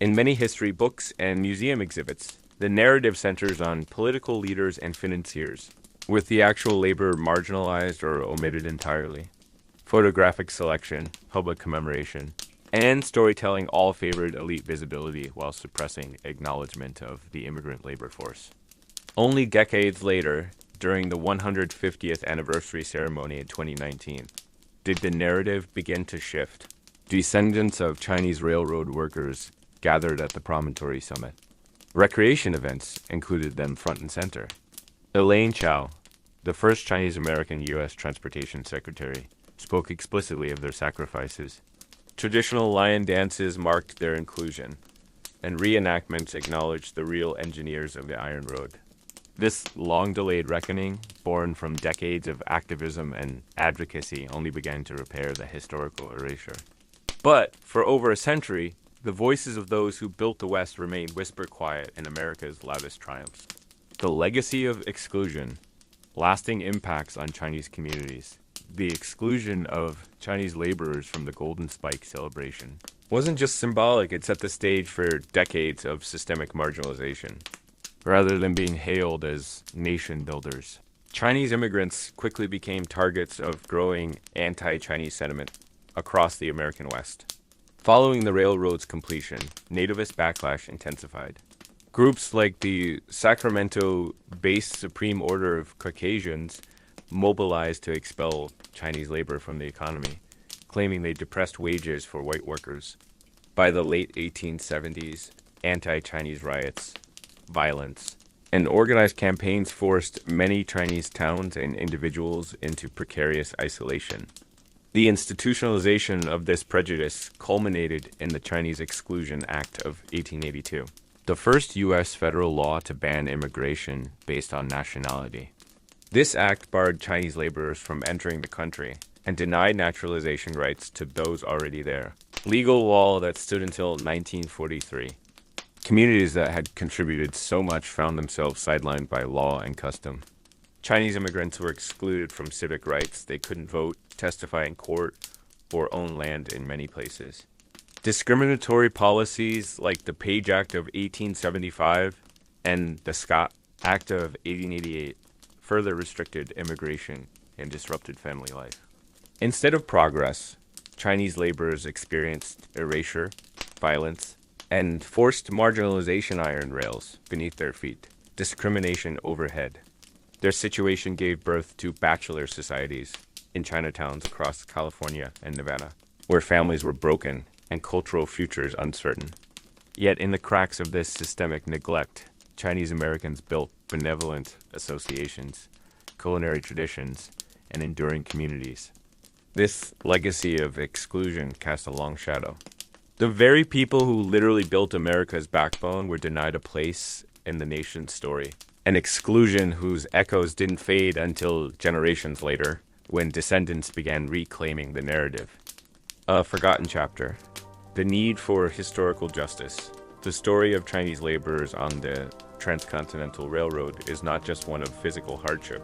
In many history books and museum exhibits, the narrative centers on political leaders and financiers, with the actual labor marginalized or omitted entirely. Photographic selection, public commemoration, and storytelling all favored elite visibility while suppressing acknowledgement of the immigrant labor force. Only decades later, during the 150th anniversary ceremony in 2019, did the narrative begin to shift. Descendants of Chinese railroad workers gathered at the Promontory Summit. Recreation events included them front and center. Elaine Chao, the first Chinese-American U.S. Transportation Secretary, spoke explicitly of their sacrifices. Traditional lion dances marked their inclusion, and reenactments acknowledged the real engineers of the Iron Road. This long-delayed reckoning, born from decades of activism and advocacy, only began to repair the historical erasure. But for over a century, the voices of those who built the West remained whisper quiet in America's loudest triumphs. The legacy of exclusion, lasting impacts on Chinese communities, the exclusion of Chinese laborers from the Golden Spike celebration, wasn't just symbolic, it set the stage for decades of systemic marginalization. Rather than being hailed as nation builders, Chinese immigrants quickly became targets of growing anti-Chinese sentiment across the American West. Following the railroad's completion, nativist backlash intensified. Groups like the Sacramento-based Supreme Order of Caucasians mobilized to expel Chinese labor from the economy, claiming they depressed wages for white workers. By the late 1870s, anti-Chinese riots, violence, and organized campaigns forced many Chinese towns and individuals into precarious isolation. The institutionalization of this prejudice culminated in the Chinese Exclusion Act of 1882, the first U.S. federal law to ban immigration based on nationality. This act barred Chinese laborers from entering the country and denied naturalization rights to those already there, legal law that stood until 1943. Communities that had contributed so much found themselves sidelined by law and custom. Chinese immigrants were excluded from civic rights. They couldn't vote, testify in court, or own land in many places. Discriminatory policies like the Page Act of 1875 and the Scott Act of 1888 further restricted immigration and disrupted family life. Instead of progress, Chinese laborers experienced erasure, violence, and forced marginalization iron rails beneath their feet, discrimination overhead. Their situation gave birth to bachelor societies in Chinatowns across California and Nevada, where families were broken and cultural futures uncertain. Yet in the cracks of this systemic neglect, Chinese Americans built benevolent associations, culinary traditions, and enduring communities. This legacy of exclusion cast a long shadow. The very people who literally built America's backbone were denied a place in the nation's story. An exclusion whose echoes didn't fade until generations later, when descendants began reclaiming the narrative. A forgotten chapter. The need for historical justice. The story of Chinese laborers on the Transcontinental Railroad is not just one of physical hardship.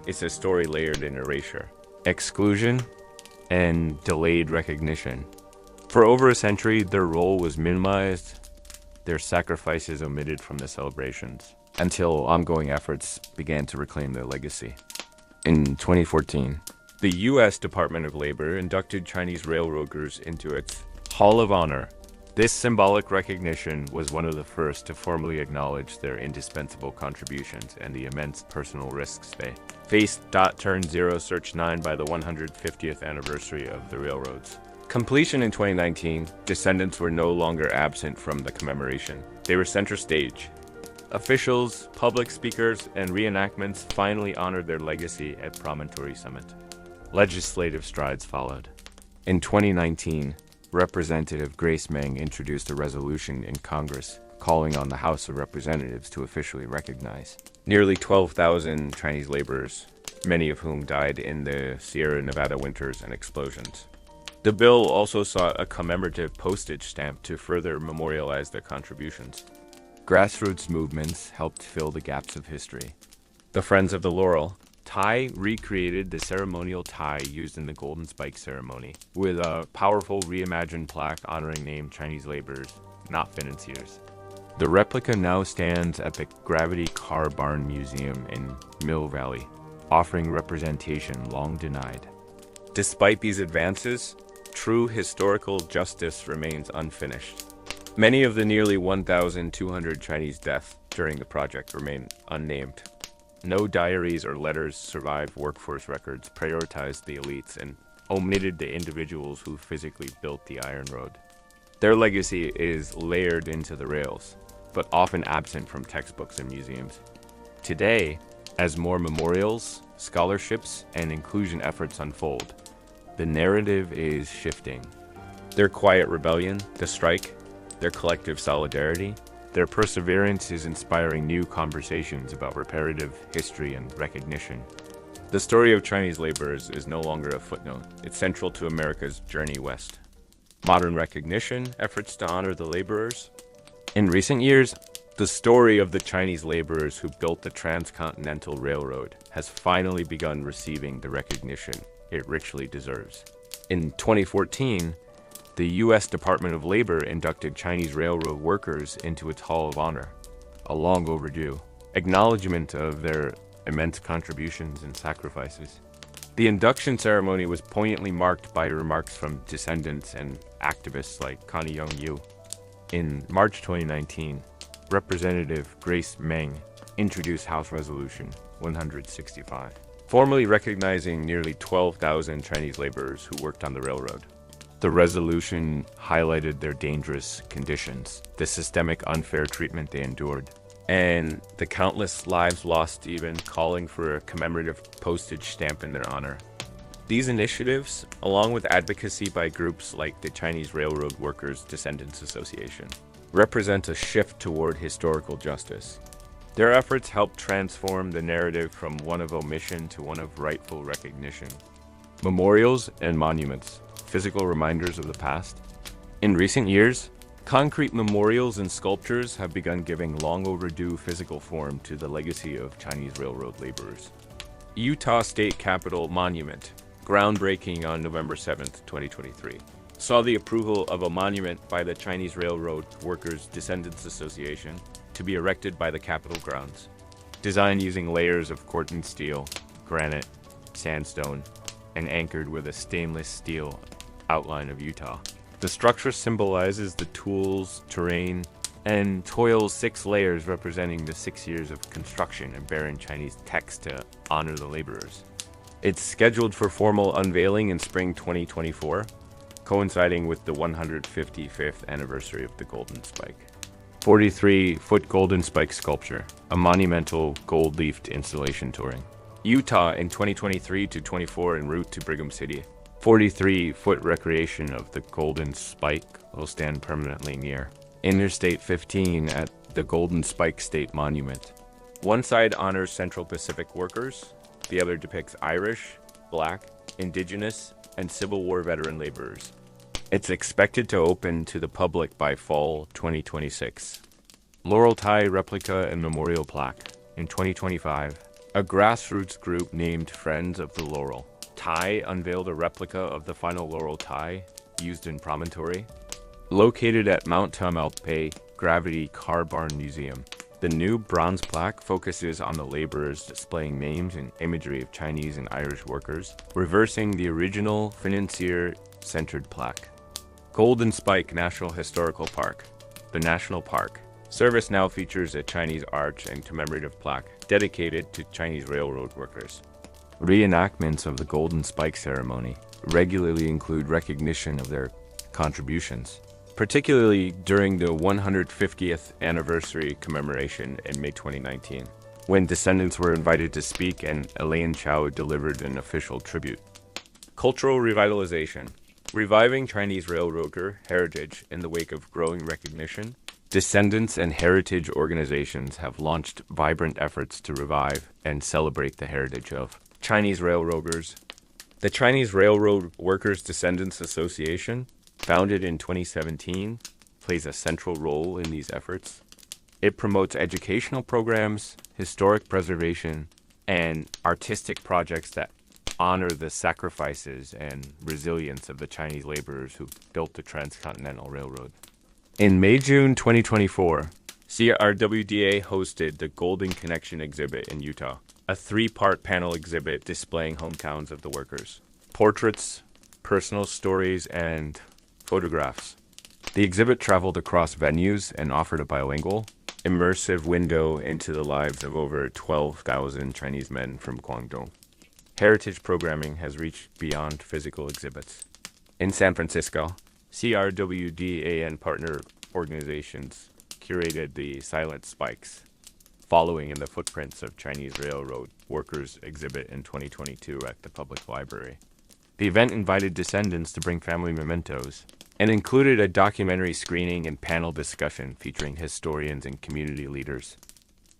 It's a story layered in erasure, exclusion, and delayed recognition. For over a century, their role was minimized, their sacrifices omitted from the celebrations, until ongoing efforts began to reclaim their legacy. In 2014, the U.S. Department of Labor inducted Chinese railroaders into its Hall of Honor. This symbolic recognition was one of the first to formally acknowledge their indispensable contributions and the immense personal risks they faced. Turn 0 Search 9 by the 150th anniversary of the railroads. Completion in 2019, descendants were no longer absent from the commemoration. They were center stage. Officials, public speakers, and reenactments finally honored their legacy at Promontory Summit. Legislative strides followed. In 2019, Representative Grace Meng introduced a resolution in Congress calling on the House of Representatives to officially recognize nearly 12,000 Chinese laborers, many of whom died in the Sierra Nevada winters and explosions. The bill also sought a commemorative postage stamp to further memorialize their contributions. Grassroots movements helped fill the gaps of history. The Friends of the Laurel tie recreated the ceremonial tie used in the Golden Spike ceremony with a powerful reimagined plaque honoring named Chinese laborers, not financiers. The replica now stands at the Gravity Car Barn Museum in Mill Valley, offering representation long denied. Despite these advances, true historical justice remains unfinished. Many of the nearly 1,200 Chinese deaths during the project remain unnamed. No diaries or letters survive. Workforce records prioritized the elites and omitted the individuals who physically built the iron road. Their legacy is layered into the rails, but often absent from textbooks and museums. Today, as more memorials, scholarships, and inclusion efforts unfold, the narrative is shifting. Their quiet rebellion, the strike, their collective solidarity, their perseverance is inspiring new conversations about reparative history and recognition. The story of Chinese laborers is no longer a footnote. It's central to America's journey west. Modern recognition, efforts to honor the laborers. In recent years, the story of the Chinese laborers who built the Transcontinental Railroad has finally begun receiving the recognition it richly deserves. In 2014, the U.S. Department of Labor inducted Chinese railroad workers into its Hall of Honor, a long overdue acknowledgement of their immense contributions and sacrifices. The induction ceremony was poignantly marked by remarks from descendants and activists like Connie Young Yu. In March 2019, Representative Grace Meng introduced House Resolution 165, formally recognizing nearly 12,000 Chinese laborers who worked on the railroad. The resolution highlighted their dangerous conditions, the systemic unfair treatment they endured, and the countless lives lost, even calling for a commemorative postage stamp in their honor. These initiatives, along with advocacy by groups like the Chinese Railroad Workers Descendants Association, represent a shift toward historical justice. Their efforts help transform the narrative from one of omission to one of rightful recognition. Memorials and monuments, physical reminders of the past. In recent years, concrete memorials and sculptures have begun giving long overdue physical form to the legacy of Chinese railroad laborers. Utah State Capitol Monument, groundbreaking on November 7, 2023, saw the approval of a monument by the Chinese Railroad Workers Descendants Association to be erected by the Capitol grounds. Designed using layers of Corten steel, granite, sandstone, and anchored with a stainless steel outline of Utah. The structure symbolizes the tools, terrain, and toil's 6 layers representing the 6 years of construction and bearing Chinese text to honor the laborers. It's scheduled for formal unveiling in spring 2024, coinciding with the 155th anniversary of the Golden Spike. 43-foot Golden Spike sculpture, a monumental gold-leafed installation touring. Utah in 2023 to 24 en route to Brigham City. 43-foot recreation of the Golden Spike will stand permanently near Interstate 15 at the Golden Spike State Monument. One side honors Central Pacific workers, the other depicts Irish, Black, Indigenous, and Civil War veteran laborers. It's expected to open to the public by fall 2026. Laurel tie replica and memorial plaque in 2025. a grassroots group named Friends of the Laurel. Tai unveiled a replica of the final laurel tie used in Promontory, located at Mount Tamalpais Gravity Car Barn Museum. The new bronze plaque focuses on the laborers displaying names and imagery of Chinese and Irish workers, reversing the original financier-centered plaque. Golden Spike National Historical Park. The national park. Service now features a Chinese arch and commemorative plaque dedicated to Chinese railroad workers. Reenactments of the Golden Spike ceremony regularly include recognition of their contributions, particularly during the 150th anniversary commemoration in May 2019, when descendants were invited to speak and Elaine Chao delivered an official tribute. Cultural revitalization. Reviving Chinese railroader heritage in the wake of growing recognition, descendants and heritage organizations have launched vibrant efforts to revive and celebrate the heritage of Chinese railroaders. The Chinese Railroad Workers Descendants Association, founded in 2017, plays a central role in these efforts. It promotes educational programs, historic preservation, and artistic projects that honor the sacrifices and resilience of the Chinese laborers who built the Transcontinental Railroad. In May-June 2024, CRWDA hosted the Golden Connection exhibit in Utah, a three-part panel exhibit displaying hometowns of the workers, portraits, personal stories, and photographs. The exhibit traveled across venues and offered a bilingual, immersive window into the lives of over 12,000 Chinese men from Guangdong. Heritage programming has reached beyond physical exhibits. In San Francisco, CRWDA and partner organizations curated the Silent Spikes, following in the footprints of Chinese railroad workers exhibit in 2022 at the public library. The event invited descendants to bring family mementos and included a documentary screening and panel discussion featuring historians and community leaders.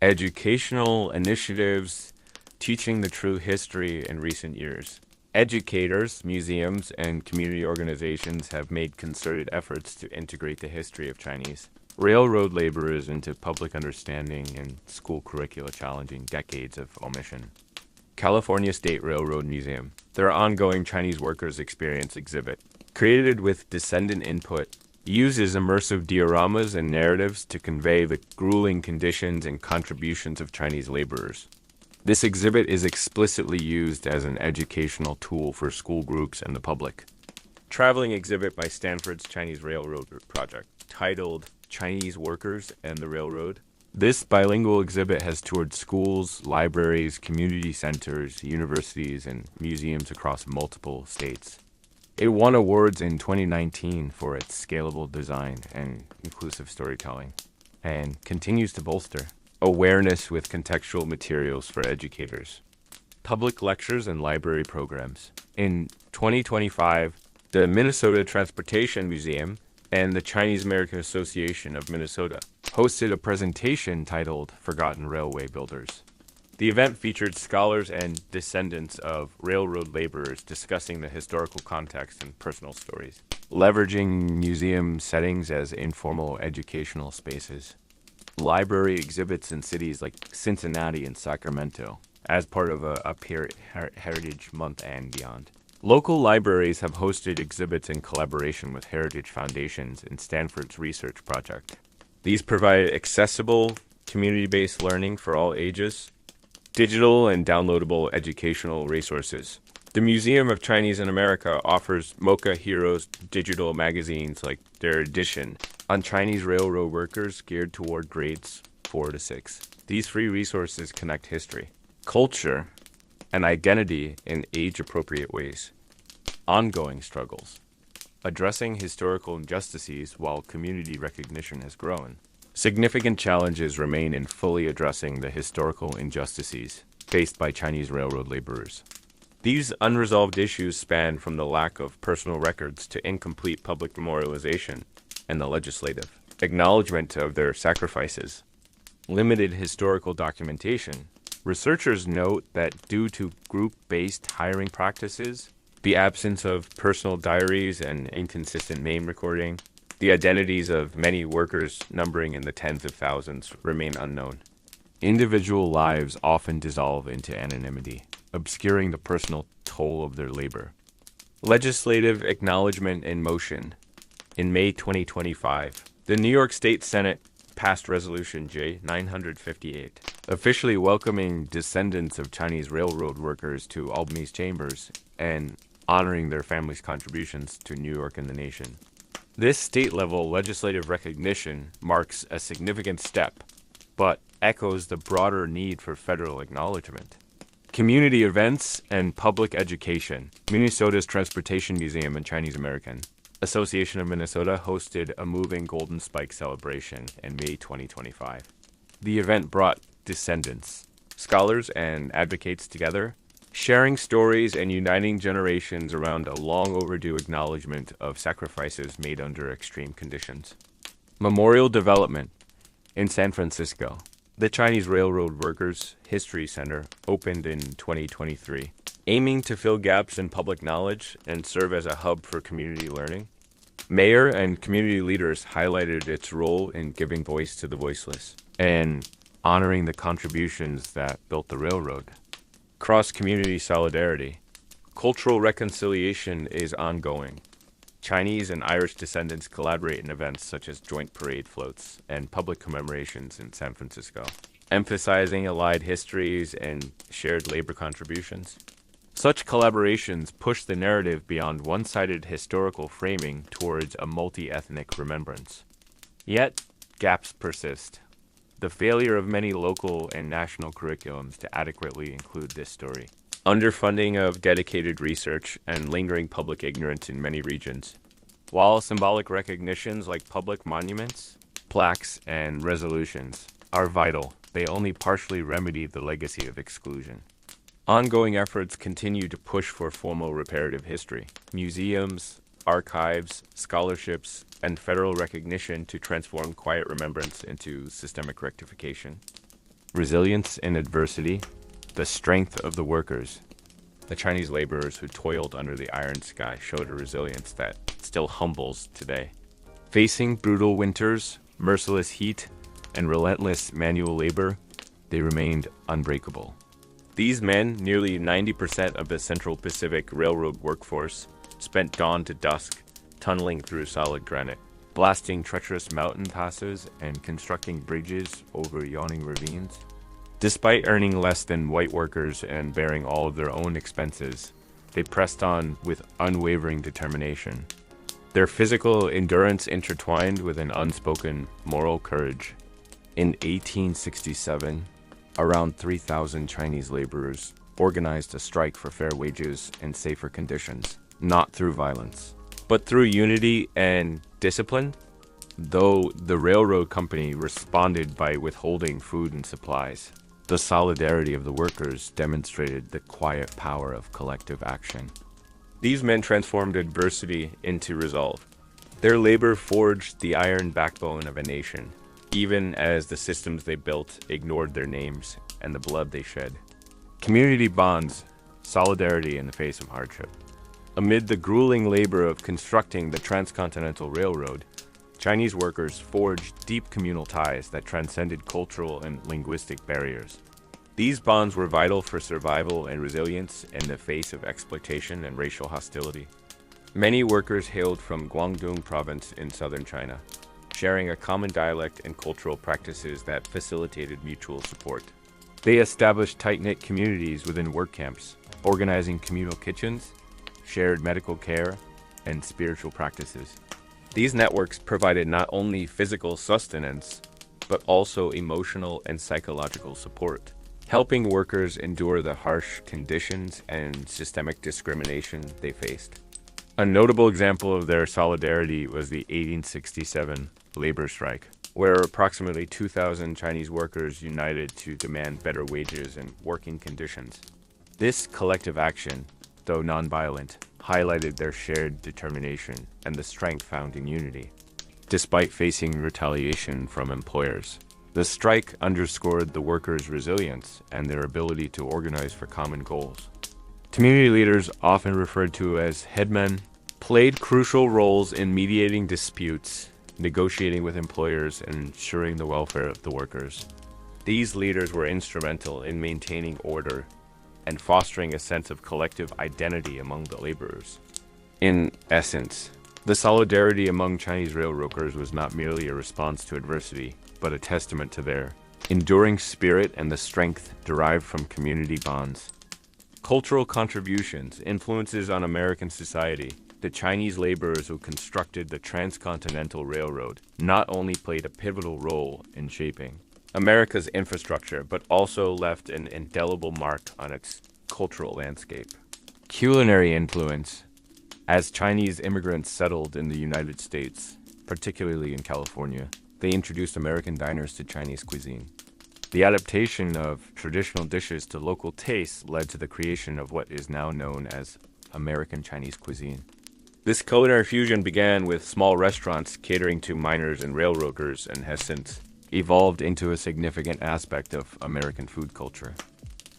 Educational initiatives teaching the true history in recent years. Educators, museums, and community organizations have made concerted efforts to integrate the history of Chinese railroad laborers into public understanding and school curricula, challenging decades of omission. California State Railroad Museum, their ongoing Chinese workers experience exhibit, created with descendant input, uses immersive dioramas and narratives to convey the grueling conditions and contributions of Chinese laborers. This exhibit is explicitly used as an educational tool for school groups and the public. Traveling exhibit by Stanford's Chinese Railroad Project, titled Chinese Workers and the Railroad. This bilingual exhibit has toured schools, libraries, community centers, universities, and museums across multiple states. It won awards in 2019 for its scalable design and inclusive storytelling, and continues to bolster awareness with contextual materials for educators. Public lectures and library programs. In 2025, the Minnesota Transportation Museum and the Chinese American Association of Minnesota hosted a presentation titled Forgotten Railway Builders. The event featured scholars and descendants of railroad laborers discussing the historical context and personal stories, leveraging museum settings as informal educational spaces. Library exhibits in cities like Cincinnati and Sacramento as part of a Heritage Month and beyond. Local libraries have hosted exhibits in collaboration with heritage foundations and Stanford's research project. These provide accessible, community-based learning for all ages, digital and downloadable educational resources. The Museum of Chinese in America offers Mocha Heroes digital magazines like their edition on Chinese railroad workers geared toward grades 4 to 6. These free resources connect history, culture, and identity in age-appropriate ways. Ongoing struggles. Addressing historical injustices while community recognition has grown. Significant challenges remain in fully addressing the historical injustices faced by Chinese railroad laborers. These unresolved issues span from the lack of personal records to incomplete public memorialization and the legislative acknowledgement of their sacrifices. Limited historical documentation. Researchers note that due to group-based hiring practices, the absence of personal diaries and inconsistent name recording, the identities of many workers numbering in the tens of thousands remain unknown. Individual lives often dissolve into anonymity, obscuring the personal toll of their labor. Legislative acknowledgement in motion. In May 2025, the New York State Senate passed Resolution J 958, officially welcoming descendants of Chinese railroad workers to Albany's chambers and honoring their families' contributions to New York and the nation. This state-level legislative recognition marks a significant step, but echoes the broader need for federal acknowledgement. Community events and public education. Minnesota's Transportation Museum and Chinese American Association of Minnesota hosted a moving Golden Spike celebration in May 2025. The event brought descendants, scholars, and advocates together, sharing stories and uniting generations around a long overdue acknowledgement of sacrifices made under extreme conditions. Memorial development. In San Francisco, the Chinese Railroad Workers History Center opened in 2023, aiming to fill gaps in public knowledge and serve as a hub for community learning. Mayor and community leaders highlighted its role in giving voice to the voiceless and honoring the contributions that built the railroad. Cross-community solidarity. Cultural reconciliation is ongoing. Chinese and Irish descendants collaborate in events such as joint parade floats and public commemorations in San Francisco, emphasizing allied histories and shared labor contributions. Such collaborations push the narrative beyond one-sided historical framing towards a multi-ethnic remembrance. Yet, gaps persist. The failure of many local and national curriculums to adequately include this story. Underfunding of dedicated research and lingering public ignorance in many regions. While symbolic recognitions like public monuments, plaques, and resolutions are vital, they only partially remedy the legacy of exclusion. Ongoing efforts continue to push for formal reparative history. Museums, archives, scholarships, and federal recognition to transform quiet remembrance into systemic rectification. Resilience in adversity. The strength of the workers. The Chinese laborers who toiled under the iron sky showed a resilience that still humbles today. Facing brutal winters, merciless heat, and relentless manual labor, they remained unbreakable. These men, nearly 90% of the Central Pacific Railroad workforce, spent dawn to dusk tunneling through solid granite, blasting treacherous mountain passes and constructing bridges over yawning ravines. Despite earning less than white workers and bearing all of their own expenses, they pressed on with unwavering determination. Their physical endurance intertwined with an unspoken moral courage. In 1867, around 3,000 Chinese laborers organized a strike for fair wages and safer conditions, not through violence, but through unity and discipline. Though the railroad company responded by withholding food and supplies, the solidarity of the workers demonstrated the quiet power of collective action. These men transformed adversity into resolve. Their labor forged the iron backbone of a nation, even as the systems they built ignored their names and the blood they shed. Community bonds, solidarity in the face of hardship. Amid the grueling labor of constructing the Transcontinental Railroad, Chinese workers forged deep communal ties that transcended cultural and linguistic barriers. These bonds were vital for survival and resilience in the face of exploitation and racial hostility. Many workers hailed from Guangdong province in southern China, sharing a common dialect and cultural practices that facilitated mutual support. They established tight-knit communities within work camps, organizing communal kitchens, shared medical care, and spiritual practices. These networks provided not only physical sustenance, but also emotional and psychological support, helping workers endure the harsh conditions and systemic discrimination they faced. A notable example of their solidarity was the 1867 labor strike, where approximately 2,000 Chinese workers united to demand better wages and working conditions. This collective action, though nonviolent, highlighted their shared determination and the strength found in unity. Despite facing retaliation from employers, the strike underscored the workers' resilience and their ability to organize for common goals. Community leaders, often referred to as headmen, played crucial roles in mediating disputes, negotiating with employers, and ensuring the welfare of the workers. These leaders were instrumental in maintaining order and fostering a sense of collective identity among the laborers. In essence, the solidarity among Chinese railroad workers was not merely a response to adversity, but a testament to their enduring spirit and the strength derived from community bonds. Cultural contributions, influences on American society. The Chinese laborers who constructed the Transcontinental Railroad not only played a pivotal role in shaping America's infrastructure, but also left an indelible mark on its cultural landscape. Culinary influence. As Chinese immigrants settled in the United States, particularly in California, they introduced American diners to Chinese cuisine. The adaptation of traditional dishes to local tastes led to the creation of what is now known as American Chinese cuisine. This culinary fusion began with small restaurants catering to miners and railroaders and has since evolved into a significant aspect of American food culture.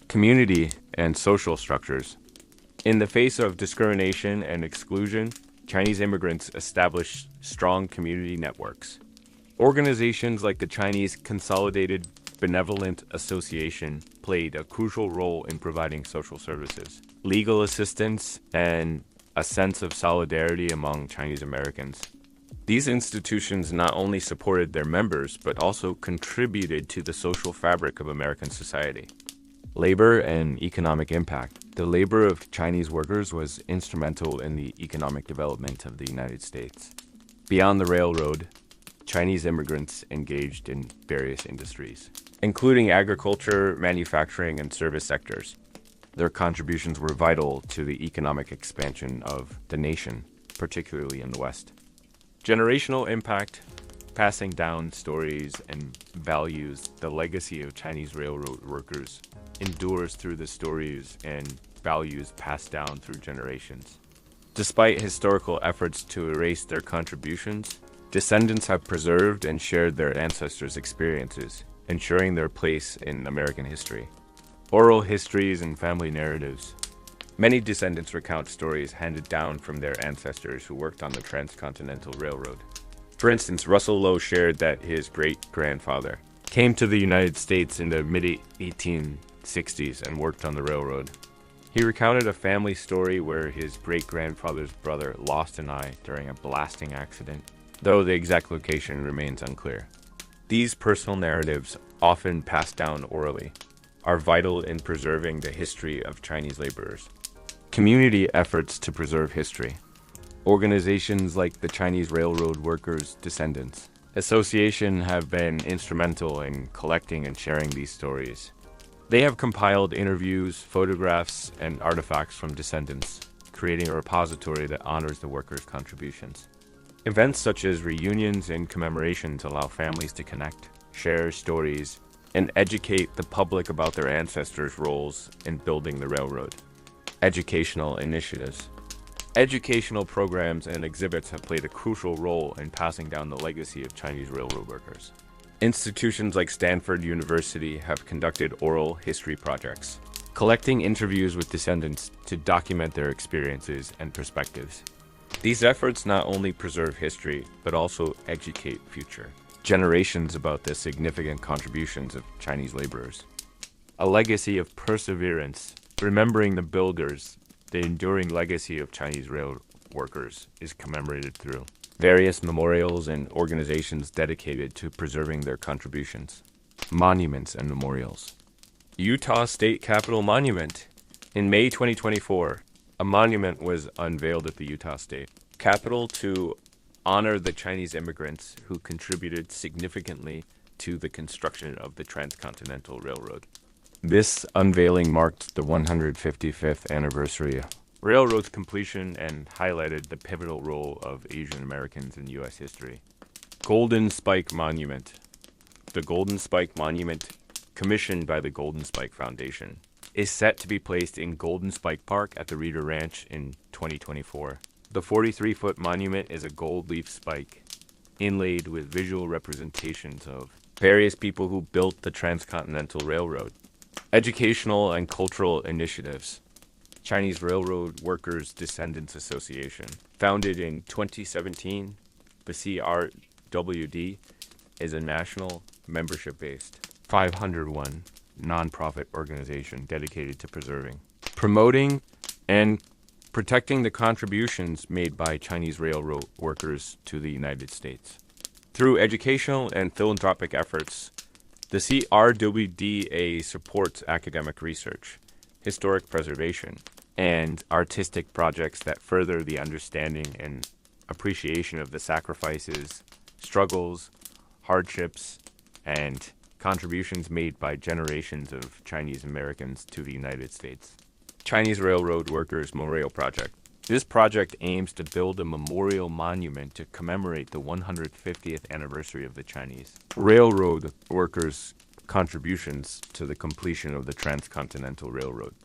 Community and social structures. In the face of discrimination and exclusion, Chinese immigrants established strong community networks. Organizations like the Chinese Consolidated Benevolent Association played a crucial role in providing social services, legal assistance, and a sense of solidarity among Chinese Americans. These institutions not only supported their members, but also contributed to the social fabric of American society. Labor and economic impact. The labor of Chinese workers was instrumental in the economic development of the United States. Beyond the railroad, Chinese immigrants engaged in various industries, including agriculture, manufacturing, and service sectors. Their contributions were vital to the economic expansion of the nation, particularly in the West. Generational impact, passing down stories and values. The legacy of Chinese railroad workers endures through the stories and values passed down through generations. Despite historical efforts to erase their contributions, descendants have preserved and shared their ancestors' experiences, ensuring their place in American history. Oral histories and family narratives. Many descendants recount stories handed down from their ancestors who worked on the Transcontinental Railroad. For instance, Russell Lowe shared that his great-grandfather came to the United States in the mid-1860s and worked on the railroad. He recounted a family story where his great-grandfather's brother lost an eye during a blasting accident, though the exact location remains unclear. These personal narratives, often passed down orally, are vital in preserving the history of Chinese laborers. Community efforts to preserve history. Organizations like the Chinese Railroad Workers' Descendants Association have been instrumental in collecting and sharing these stories. They have compiled interviews, photographs, and artifacts from descendants, creating a repository that honors the workers' contributions. Events such as reunions and commemorations allow families to connect, share stories, and educate the public about their ancestors' roles in building the railroad. Educational initiatives. Educational programs and exhibits have played a crucial role in passing down the legacy of Chinese railroad workers. Institutions like Stanford University have conducted oral history projects, collecting interviews with descendants to document their experiences and perspectives. These efforts not only preserve history, but also educate future generations about the significant contributions of Chinese laborers. A legacy of perseverance, remembering the builders, the enduring legacy of Chinese rail workers is commemorated through various memorials and organizations dedicated to preserving their contributions. Monuments and memorials. Utah State Capitol Monument. In May 2024, a monument was unveiled at the Utah State Capitol to honor the Chinese immigrants who contributed significantly to the construction of the Transcontinental Railroad. This unveiling marked the 155th anniversary of railroad's completion and highlighted the pivotal role of Asian Americans in U.S. history. Golden Spike Monument. The Golden Spike Monument, commissioned by the Golden Spike Foundation, is set to be placed in Golden Spike Park at the Reeder Ranch in 2024. The 43-foot monument is a gold leaf spike, inlaid with visual representations of various people who built the Transcontinental Railroad. Educational and cultural initiatives. Chinese Railroad Workers' Descendants Association. Founded in 2017, the CRWD is a national membership-based 501 nonprofit organization dedicated to preserving, promoting, and protecting the contributions made by Chinese railroad workers to the United States. Through educational and philanthropic efforts, the CRWDA supports academic research, historic preservation, and artistic projects that further the understanding and appreciation of the sacrifices, struggles, hardships, and contributions made by generations of Chinese Americans to the United States. Chinese Railroad Workers Memorial Project. This project aims to build a memorial monument to commemorate the 150th anniversary of the Chinese railroad workers' contributions to the completion of the Transcontinental Railroad.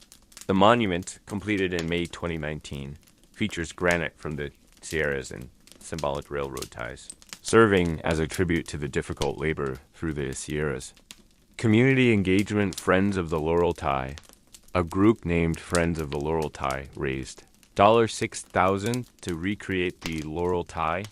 The monument, completed in May 2019, features granite from the Sierras and symbolic railroad ties, serving as a tribute to the difficult labor through the Sierras. Community engagement Friends of the Laurel Tie. A group named Friends of the Laurel Tie raised $6,000 to recreate the Laurel Tie,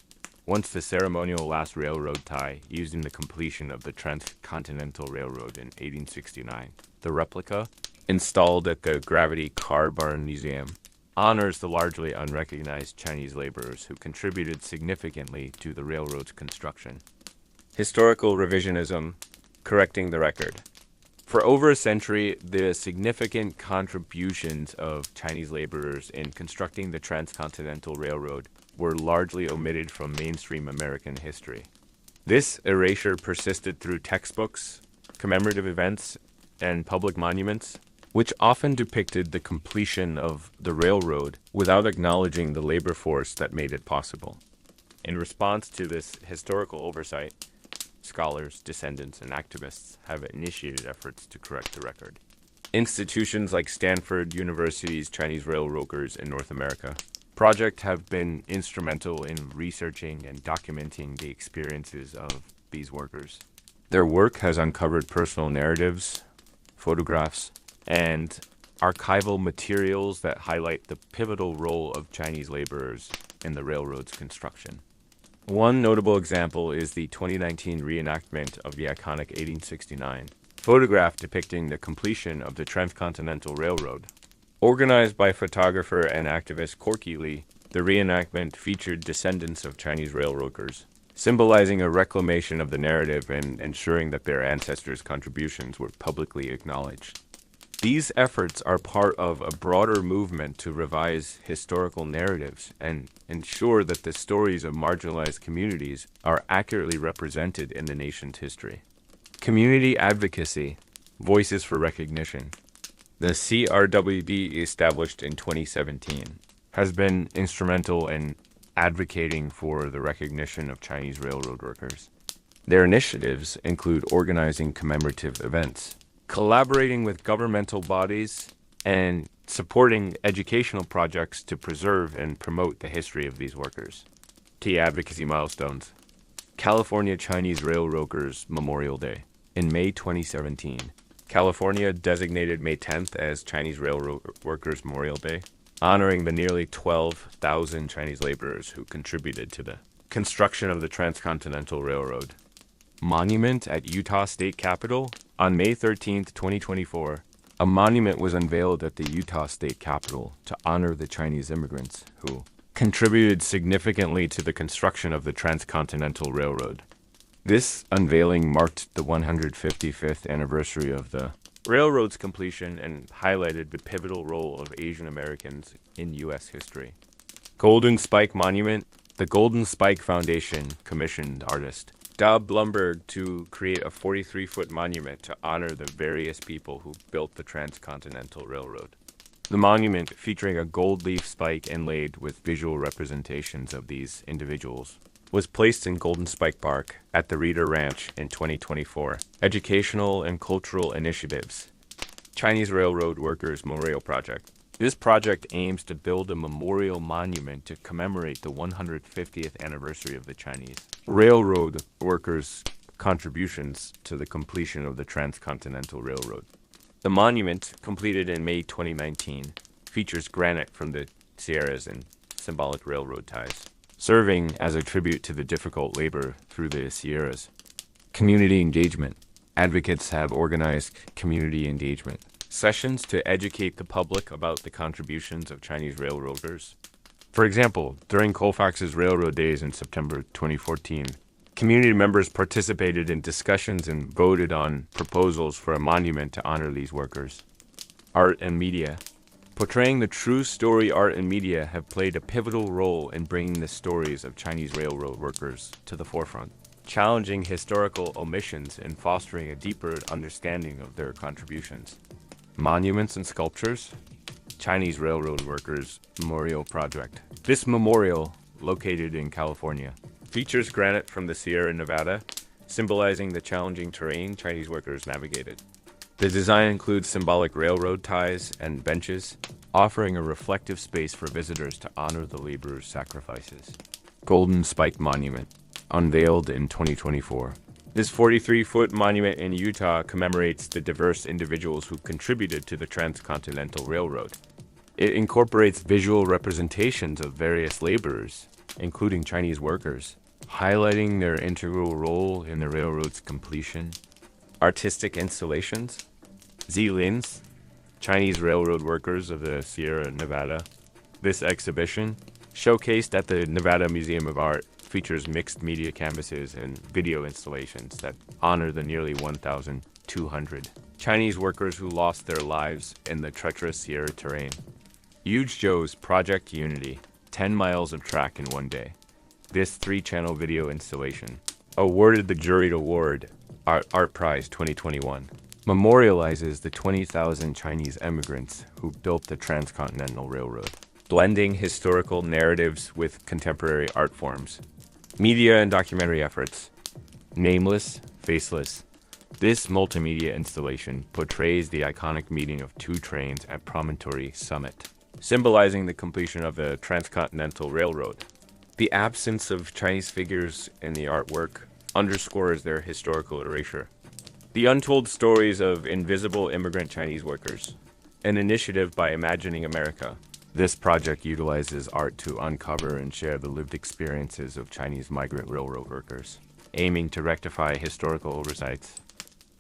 once the ceremonial last railroad tie used in the completion of the Transcontinental Railroad in 1869. The replica, installed at the Gravity Car Barn Museum, honors the largely unrecognized Chinese laborers who contributed significantly to the railroad's construction. Historical revisionism, correcting the record. For over a century, the significant contributions of Chinese laborers in constructing the Transcontinental Railroad were largely omitted from mainstream American history. This erasure persisted through textbooks, commemorative events, and public monuments, which often depicted the completion of the railroad without acknowledging the labor force that made it possible. In response to this historical oversight, scholars, descendants, and activists have initiated efforts to correct the record. Institutions like Stanford University's Chinese Railroaders in North America project have been instrumental in researching and documenting the experiences of these workers. Their work has uncovered personal narratives, photographs, and archival materials that highlight the pivotal role of Chinese laborers in the railroad's construction. One notable example is the 2019 reenactment of the iconic 1869 photograph depicting the completion of the Transcontinental Railroad. Organized by photographer and activist Corky Lee, the reenactment featured descendants of Chinese railroaders, symbolizing a reclamation of the narrative and ensuring that their ancestors' contributions were publicly acknowledged. These efforts are part of a broader movement to revise historical narratives and ensure that the stories of marginalized communities are accurately represented in the nation's history. Community advocacy, voices for recognition. The CRWB, established in 2017, has been instrumental in advocating for the recognition of Chinese railroad workers. Their initiatives include organizing commemorative events, collaborating with governmental bodies, and supporting educational projects to preserve and promote the history of these workers. Key advocacy milestones. California Chinese Railroaders Memorial Day. In May 2017, California designated May 10th as Chinese Railroad Workers Memorial Day, honoring the nearly 12,000 Chinese laborers who contributed to the construction of the Transcontinental Railroad. Monument at Utah State Capitol. On May 13, 2024, a monument was unveiled at the Utah State Capitol to honor the Chinese immigrants who contributed significantly to the construction of the Transcontinental Railroad. This unveiling marked the 155th anniversary of the railroad's completion and highlighted the pivotal role of Asian Americans in U.S. history. Golden Spike Monument. The Golden Spike Foundation commissioned artist Dob Blumberg to create a 43-foot monument to honor the various people who built the Transcontinental Railroad. The monument, featuring a gold leaf spike inlaid with visual representations of these individuals, was placed in Golden Spike Park at the Reeder Ranch in 2024. Educational and cultural initiatives. Chinese Railroad Workers Memorial Project. This project aims to build a memorial monument to commemorate the 150th anniversary of the Chinese railroad workers' contributions to the completion of the Transcontinental Railroad. The monument, completed in May 2019, features granite from the Sierras and symbolic railroad ties, serving as a tribute to the difficult labor through the Sierras. Community engagement. Advocates have organized community engagement sessions to educate the public about the contributions of Chinese railroaders. For example, during Colfax's railroad days in September 2014, community members participated in discussions and voted on proposals for a monument to honor these workers. Art and media. Portraying the true story, art and media have played a pivotal role in bringing the stories of Chinese railroad workers to the forefront, challenging historical omissions and fostering a deeper understanding of their contributions. Monuments and sculptures. Chinese Railroad Workers Memorial Project. This memorial, located in California, features granite from the Sierra Nevada, symbolizing the challenging terrain Chinese workers navigated. The design includes symbolic railroad ties and benches, offering a reflective space for visitors to honor the laborers' sacrifices. Golden Spike Monument, unveiled in 2024. This 43-foot monument in Utah commemorates the diverse individuals who contributed to the Transcontinental Railroad. It incorporates visual representations of various laborers, including Chinese workers, highlighting their integral role in the railroad's completion. Artistic installations. Zilins, Chinese railroad workers of the Sierra Nevada. This exhibition, showcased at the Nevada Museum of Art, features mixed media canvases and video installations that honor the nearly 1,200 Chinese workers who lost their lives in the treacherous Sierra terrain. Huge Joe's Project Unity, 10 miles of track in one day. This 3-channel video installation, awarded the Juried Award Art Prize 2021, memorializes the 20,000 Chinese immigrants who built the Transcontinental Railroad, blending historical narratives with contemporary art forms. Media and documentary efforts. Nameless, Faceless. This multimedia installation portrays the iconic meeting of two trains at Promontory Summit, symbolizing the completion of the Transcontinental Railroad. The absence of Chinese figures in the artwork underscores their historical erasure. The Untold Stories of Invisible Immigrant Chinese Workers, an initiative by Imagining America. This project utilizes art to uncover and share the lived experiences of Chinese migrant railroad workers, aiming to rectify historical oversights.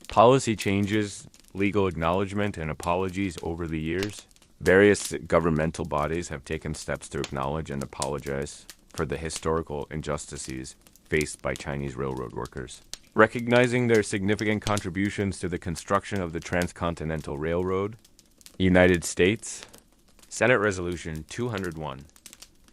Policy changes, legal acknowledgement, and apologies over the years. Various governmental bodies have taken steps to acknowledge and apologize for the historical injustices faced by Chinese railroad workers. Recognizing their significant contributions to the construction of the Transcontinental Railroad, United States, Senate Resolution 201.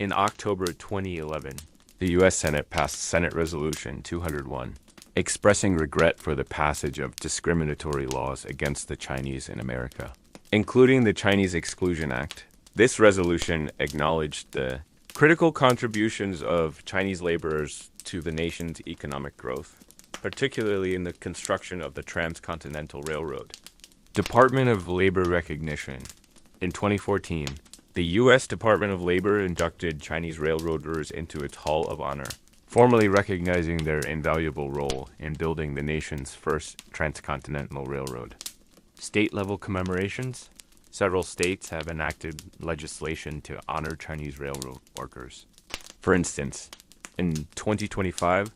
In October 2011, the U.S. Senate passed Senate Resolution 201, expressing regret for the passage of discriminatory laws against the Chinese in America, including the Chinese Exclusion Act. This resolution acknowledged the critical contributions of Chinese laborers to the nation's economic growth, particularly in the construction of the Transcontinental Railroad. Department of Labor recognition. In 2014, the U.S. Department of Labor inducted Chinese railroaders into its Hall of Honor, formally recognizing their invaluable role in building the nation's first transcontinental railroad. State-level commemorations. Several states have enacted legislation to honor Chinese railroad workers. For instance, in 2025,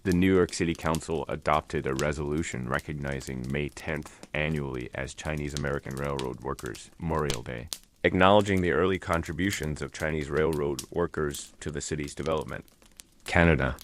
the New York City Council adopted a resolution recognizing May 10th annually as Chinese American Railroad Workers Memorial Day, acknowledging the early contributions of Chinese railroad workers to the city's development. Canada.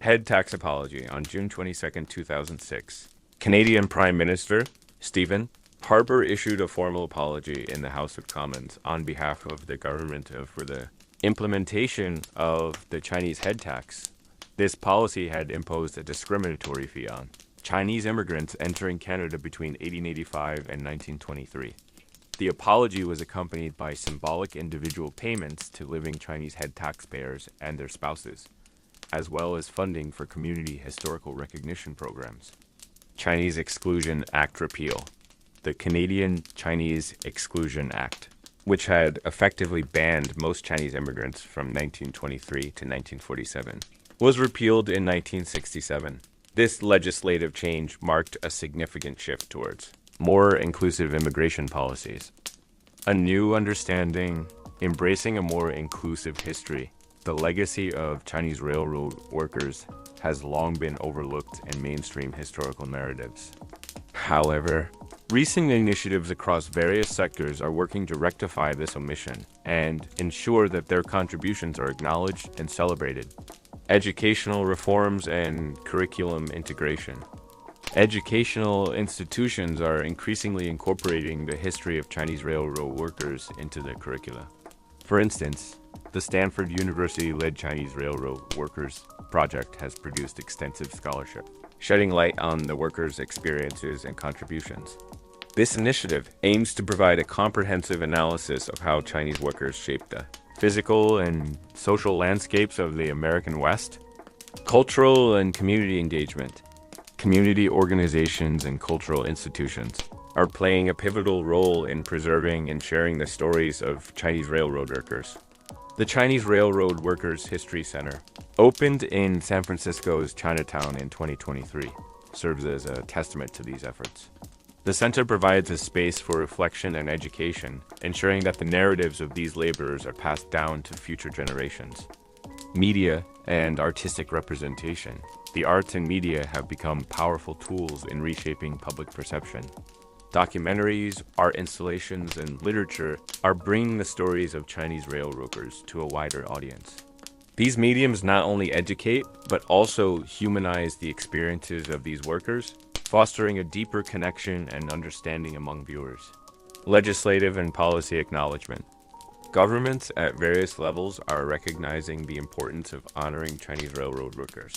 Head tax apology on June 22, 2006. Canadian Prime Minister Stephen Harper issued a formal apology in the House of Commons on behalf of the government for the implementation of the Chinese head tax. This policy had imposed a discriminatory fee on Chinese immigrants entering Canada between 1885 and 1923. The apology was accompanied by symbolic individual payments to living Chinese head taxpayers and their spouses, as well as funding for community historical recognition programs. Chinese Exclusion Act repeal. The Canadian Chinese Exclusion Act, which had effectively banned most Chinese immigrants from 1923 to 1947, was repealed in 1967. This legislative change marked a significant shift towards more inclusive immigration policies, a new understanding, embracing a more inclusive history. The legacy of Chinese railroad workers has long been overlooked in mainstream historical narratives. However, recent initiatives across various sectors are working to rectify this omission and ensure that their contributions are acknowledged and celebrated. Educational reforms and curriculum integration. Educational institutions are increasingly incorporating the history of Chinese railroad workers into their curricula. For instance, the Stanford University-led Chinese Railroad Workers Project has produced extensive scholarship, shedding light on the workers' experiences and contributions. This initiative aims to provide a comprehensive analysis of how Chinese workers shaped the physical and social landscapes of the American West. Cultural and community engagement. Community organizations and cultural institutions are playing a pivotal role in preserving and sharing the stories of Chinese railroad workers. The Chinese Railroad Workers History Center, opened in San Francisco's Chinatown in 2023, serves as a testament to these efforts. The center provides a space for reflection and education, ensuring that the narratives of these laborers are passed down to future generations. Media and artistic representation. The arts and media have become powerful tools in reshaping public perception. Documentaries, art installations, and literature are bringing the stories of Chinese railroaders to a wider audience. These mediums not only educate, but also humanize the experiences of these workers, fostering a deeper connection and understanding among viewers. Legislative and policy acknowledgement. Governments at various levels are recognizing the importance of honoring Chinese railroad workers.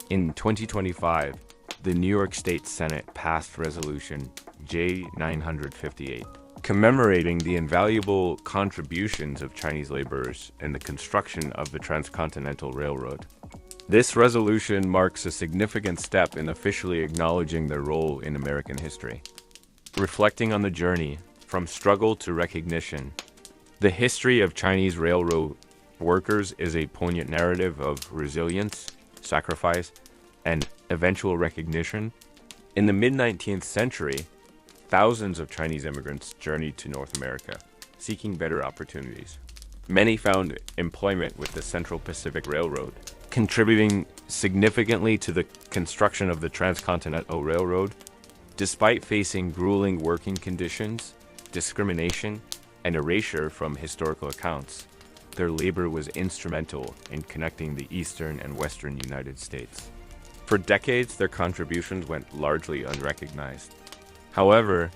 In 2025, the New York State Senate passed Resolution J958, commemorating the invaluable contributions of Chinese laborers in the construction of the Transcontinental Railroad. This resolution marks a significant step in officially acknowledging their role in American history. Reflecting on the journey from struggle to recognition, the history of Chinese railroad workers is a poignant narrative of resilience, sacrifice, and eventual recognition. In the mid-19th century, thousands of Chinese immigrants journeyed to North America, seeking better opportunities. Many found employment with the Central Pacific Railroad, contributing significantly to the construction of the Transcontinental Railroad. Despite facing grueling working conditions, discrimination, and erasure from historical accounts, their labor was instrumental in connecting the eastern and western United States. For decades, their contributions went largely unrecognized. However,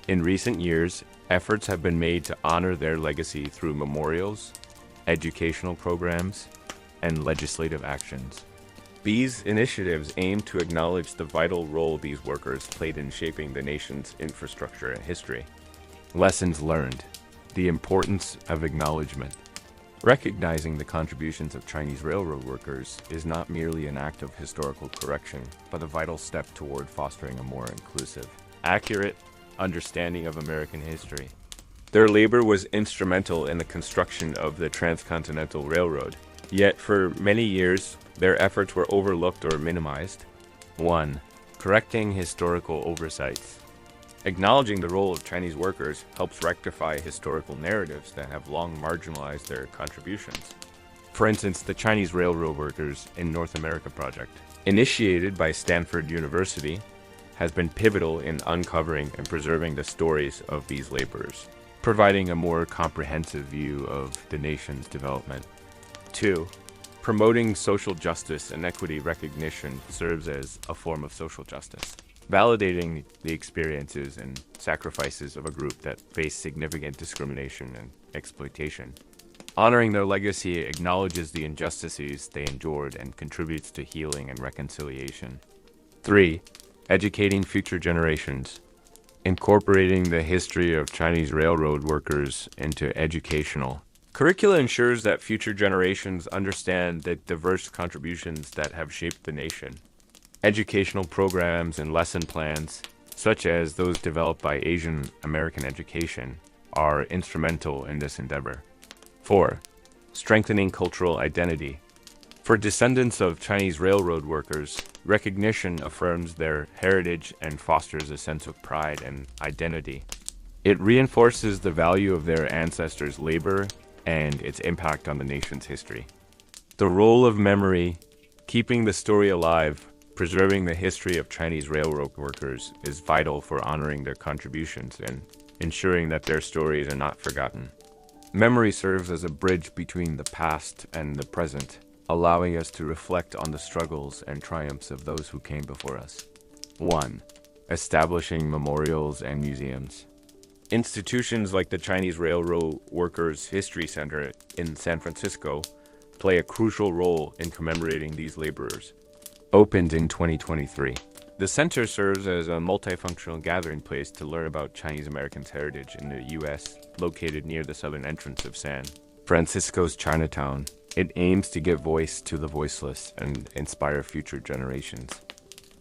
in recent years, efforts have been made to honor their legacy through memorials, educational programs, and legislative actions. These initiatives aim to acknowledge the vital role these workers played in shaping the nation's infrastructure and history. Lessons learned. The importance of acknowledgement. Recognizing the contributions of Chinese railroad workers is not merely an act of historical correction, but a vital step toward fostering a more inclusive, accurate understanding of American history. Their labor was instrumental in the construction of the Transcontinental Railroad, yet for many years, their efforts were overlooked or minimized. 1. Correcting historical oversights. Acknowledging the role of Chinese workers helps rectify historical narratives that have long marginalized their contributions. For instance, the Chinese Railroad Workers in North America project, initiated by Stanford University, has been pivotal in uncovering and preserving the stories of these laborers, providing a more comprehensive view of the nation's development. 2. Promoting social justice and equity recognition serves as a form of social justice, validating the experiences and sacrifices of a group that faced significant discrimination and exploitation. Honoring their legacy acknowledges the injustices they endured and contributes to healing and reconciliation. 3. Educating future generations. Incorporating the history of Chinese railroad workers into educational curricula ensures that future generations understand the diverse contributions that have shaped the nation. Educational programs and lesson plans, such as those developed by Asian American Education, are instrumental in this endeavor. 4. Strengthening cultural identity. For descendants of Chinese railroad workers, recognition affirms their heritage and fosters a sense of pride and identity. It reinforces the value of their ancestors' labor and its impact on the nation's history. The role of memory Keeping the story alive, preserving the history of Chinese railroad workers is vital for honoring their contributions and ensuring that their stories are not forgotten. Memory serves as a bridge between the past and the present, allowing us to reflect on the struggles and triumphs of those who came before us. 1. Establishing memorials and museums. Institutions like the Chinese Railroad Workers History Center in San Francisco play a crucial role in commemorating these laborers. Opened in 2023, the center serves as a multifunctional gathering place to learn about Chinese Americans' heritage in the U.S., located near the southern entrance of San Francisco's Chinatown. It aims to give voice to the voiceless and inspire future generations.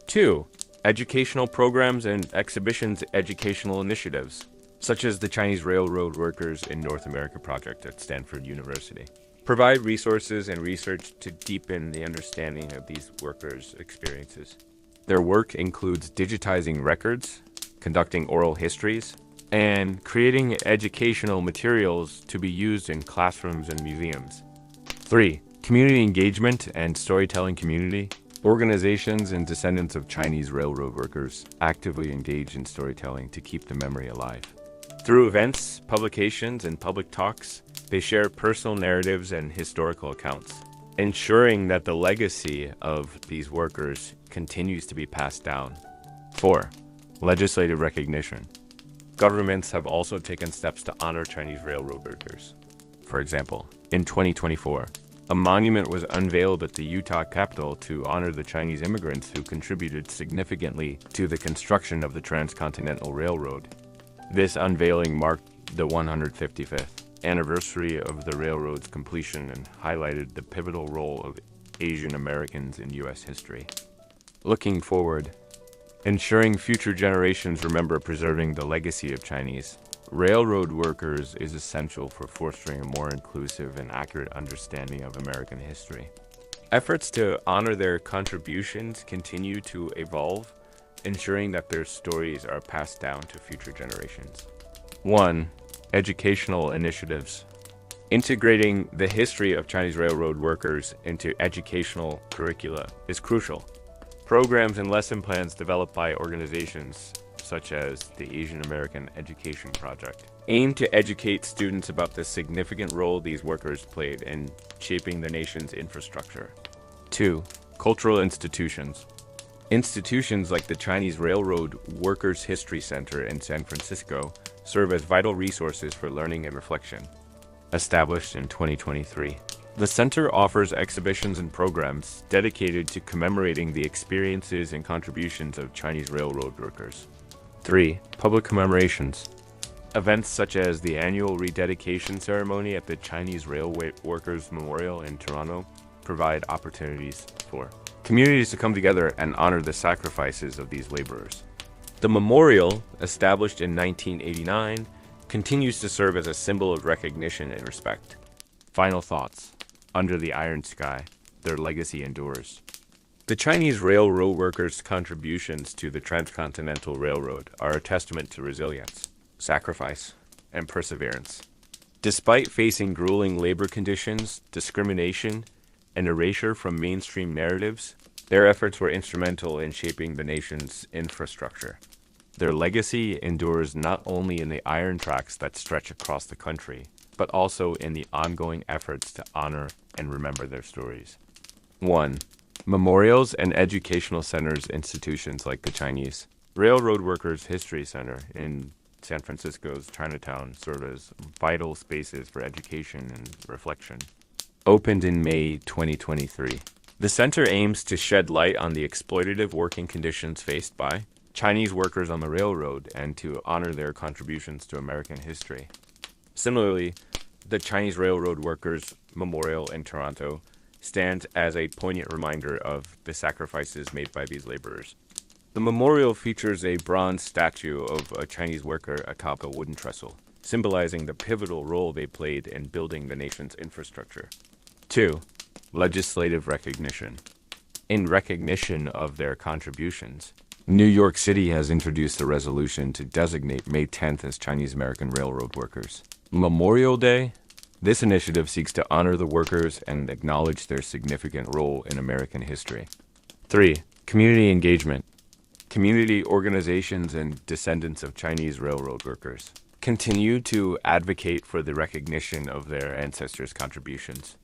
2. Educational programs and exhibitions. Educational initiatives, such as the Chinese Railroad Workers in North America project at Stanford University, provide resources and research to deepen the understanding of these workers' experiences. Their work includes digitizing records, conducting oral histories, and creating educational materials to be used in classrooms and museums. 3. Community engagement and storytelling community. Organizations and descendants of Chinese railroad workers actively engage in storytelling to keep the memory alive. Through events, publications, and public talks, they share personal narratives and historical accounts, ensuring that the legacy of these workers continues to be passed down. 4. Legislative recognition. Governments have also taken steps to honor Chinese railroad workers. For example, in 2024, a monument was unveiled at the Utah Capitol to honor the Chinese immigrants who contributed significantly to the construction of the Transcontinental Railroad. This unveiling marked the 155th anniversary of the railroad's completion and highlighted the pivotal role of Asian Americans in U.S. history. Looking forward, ensuring future generations remember preserving the legacy of Chinese railroad workers is essential for fostering a more inclusive and accurate understanding of American history. Efforts to honor their contributions continue to evolve, ensuring that their stories are passed down to future generations. 1. Educational initiatives. Integrating the history of Chinese railroad workers into educational curricula is crucial. Programs and lesson plans developed by organizations such as the Asian American Education Project aim to educate students about the significant role these workers played in shaping the nation's infrastructure. 2. Cultural institutions. Institutions like the Chinese Railroad Workers History Center in San Francisco serve as vital resources for learning and reflection. Established in 2023, the center offers exhibitions and programs dedicated to commemorating the experiences and contributions of Chinese railroad workers. 3. Public commemorations. Events such as the annual rededication ceremony at the Chinese Railway Workers Memorial in Toronto provide opportunities for communities to come together and honor the sacrifices of these laborers. The memorial, established in 1989, continues to serve as a symbol of recognition and respect. Final thoughts. Under the iron sky, their legacy endures. The Chinese railroad workers' contributions to the Transcontinental Railroad are a testament to resilience, sacrifice, and perseverance. Despite facing grueling labor conditions, discrimination, and erasure from mainstream narratives, their efforts were instrumental in shaping the nation's infrastructure. Their legacy endures not only in the iron tracks that stretch across the country, but also in the ongoing efforts to honor and remember their stories. 1. Memorials and educational centers. Institutions like the Chinese Railroad Workers History Center in San Francisco's Chinatown serve as vital spaces for education and reflection. Opened in May 2023, the center aims to shed light on the exploitative working conditions faced by Chinese workers on the railroad and to honor their contributions to American history. Similarly, the Chinese Railroad Workers Memorial in Toronto stands as a poignant reminder of the sacrifices made by these laborers. The memorial features a bronze statue of a Chinese worker atop a wooden trestle, symbolizing the pivotal role they played in building the nation's infrastructure. 2. Legislative recognition. In recognition of their contributions, New York City has introduced a resolution to designate May 10th as Chinese American Railroad Workers Memorial Day. This initiative seeks to honor the workers and acknowledge their significant role in American history. 3. Community engagement. Community organizations and descendants of Chinese railroad workers continue to advocate for the recognition of their ancestors' contributions.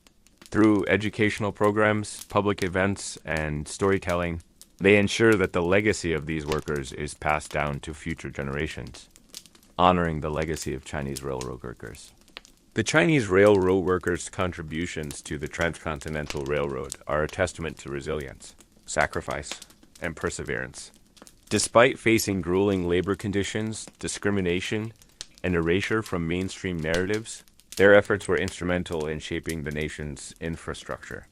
Through educational programs, public events, and storytelling, they ensure that the legacy of these workers is passed down to future generations, honoring the legacy of Chinese railroad workers. The Chinese railroad workers' contributions to the Transcontinental Railroad are a testament to resilience, sacrifice, and perseverance. Despite facing grueling labor conditions, discrimination, and erasure from mainstream narratives, their efforts were instrumental in shaping the nation's infrastructure.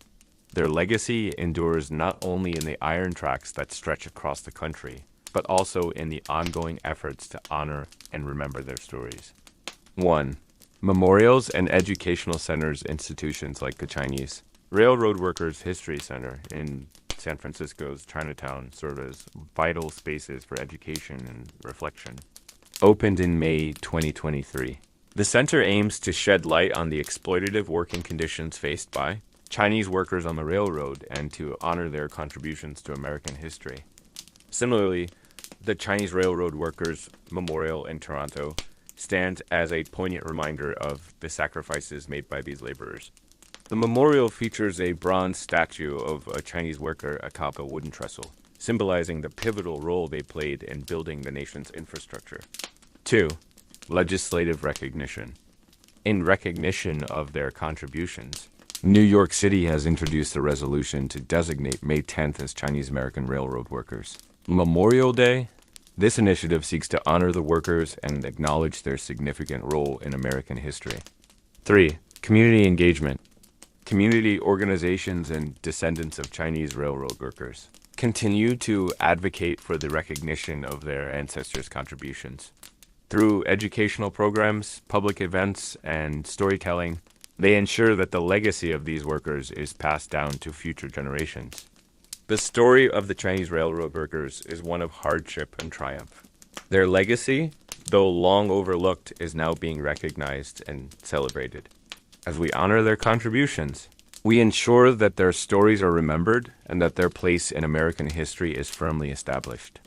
Their legacy endures not only in the iron tracks that stretch across the country, but also in the ongoing efforts to honor and remember their stories. 1. Memorials and educational centers institutions like the Chinese Railroad Workers History Center in San Francisco's Chinatown serve as vital spaces for education and reflection. Opened in May 2023. The center aims to shed light on the exploitative working conditions faced by Chinese workers on the railroad and to honor their contributions to American history. Similarly, the Chinese Railroad Workers Memorial in Toronto stands as a poignant reminder of the sacrifices made by these laborers. The memorial features a bronze statue of a Chinese worker atop a wooden trestle, symbolizing the pivotal role they played in building the nation's infrastructure. 2. Legislative recognition. In recognition of their contributions, New York City has introduced a resolution to designate May 10th as Chinese American Railroad Workers Memorial Day. This initiative seeks to honor the workers and acknowledge their significant role in American history. 3. Community engagement. Community organizations and descendants of Chinese railroad workers continue to advocate for the recognition of their ancestors' contributions. Through educational programs, public events, and storytelling, they ensure that the legacy of these workers is passed down to future generations. The story of the Chinese railroad workers is one of hardship and triumph. Their legacy, though long overlooked, is now being recognized and celebrated. As we honor their contributions, we ensure that their stories are remembered and that their place in American history is firmly established.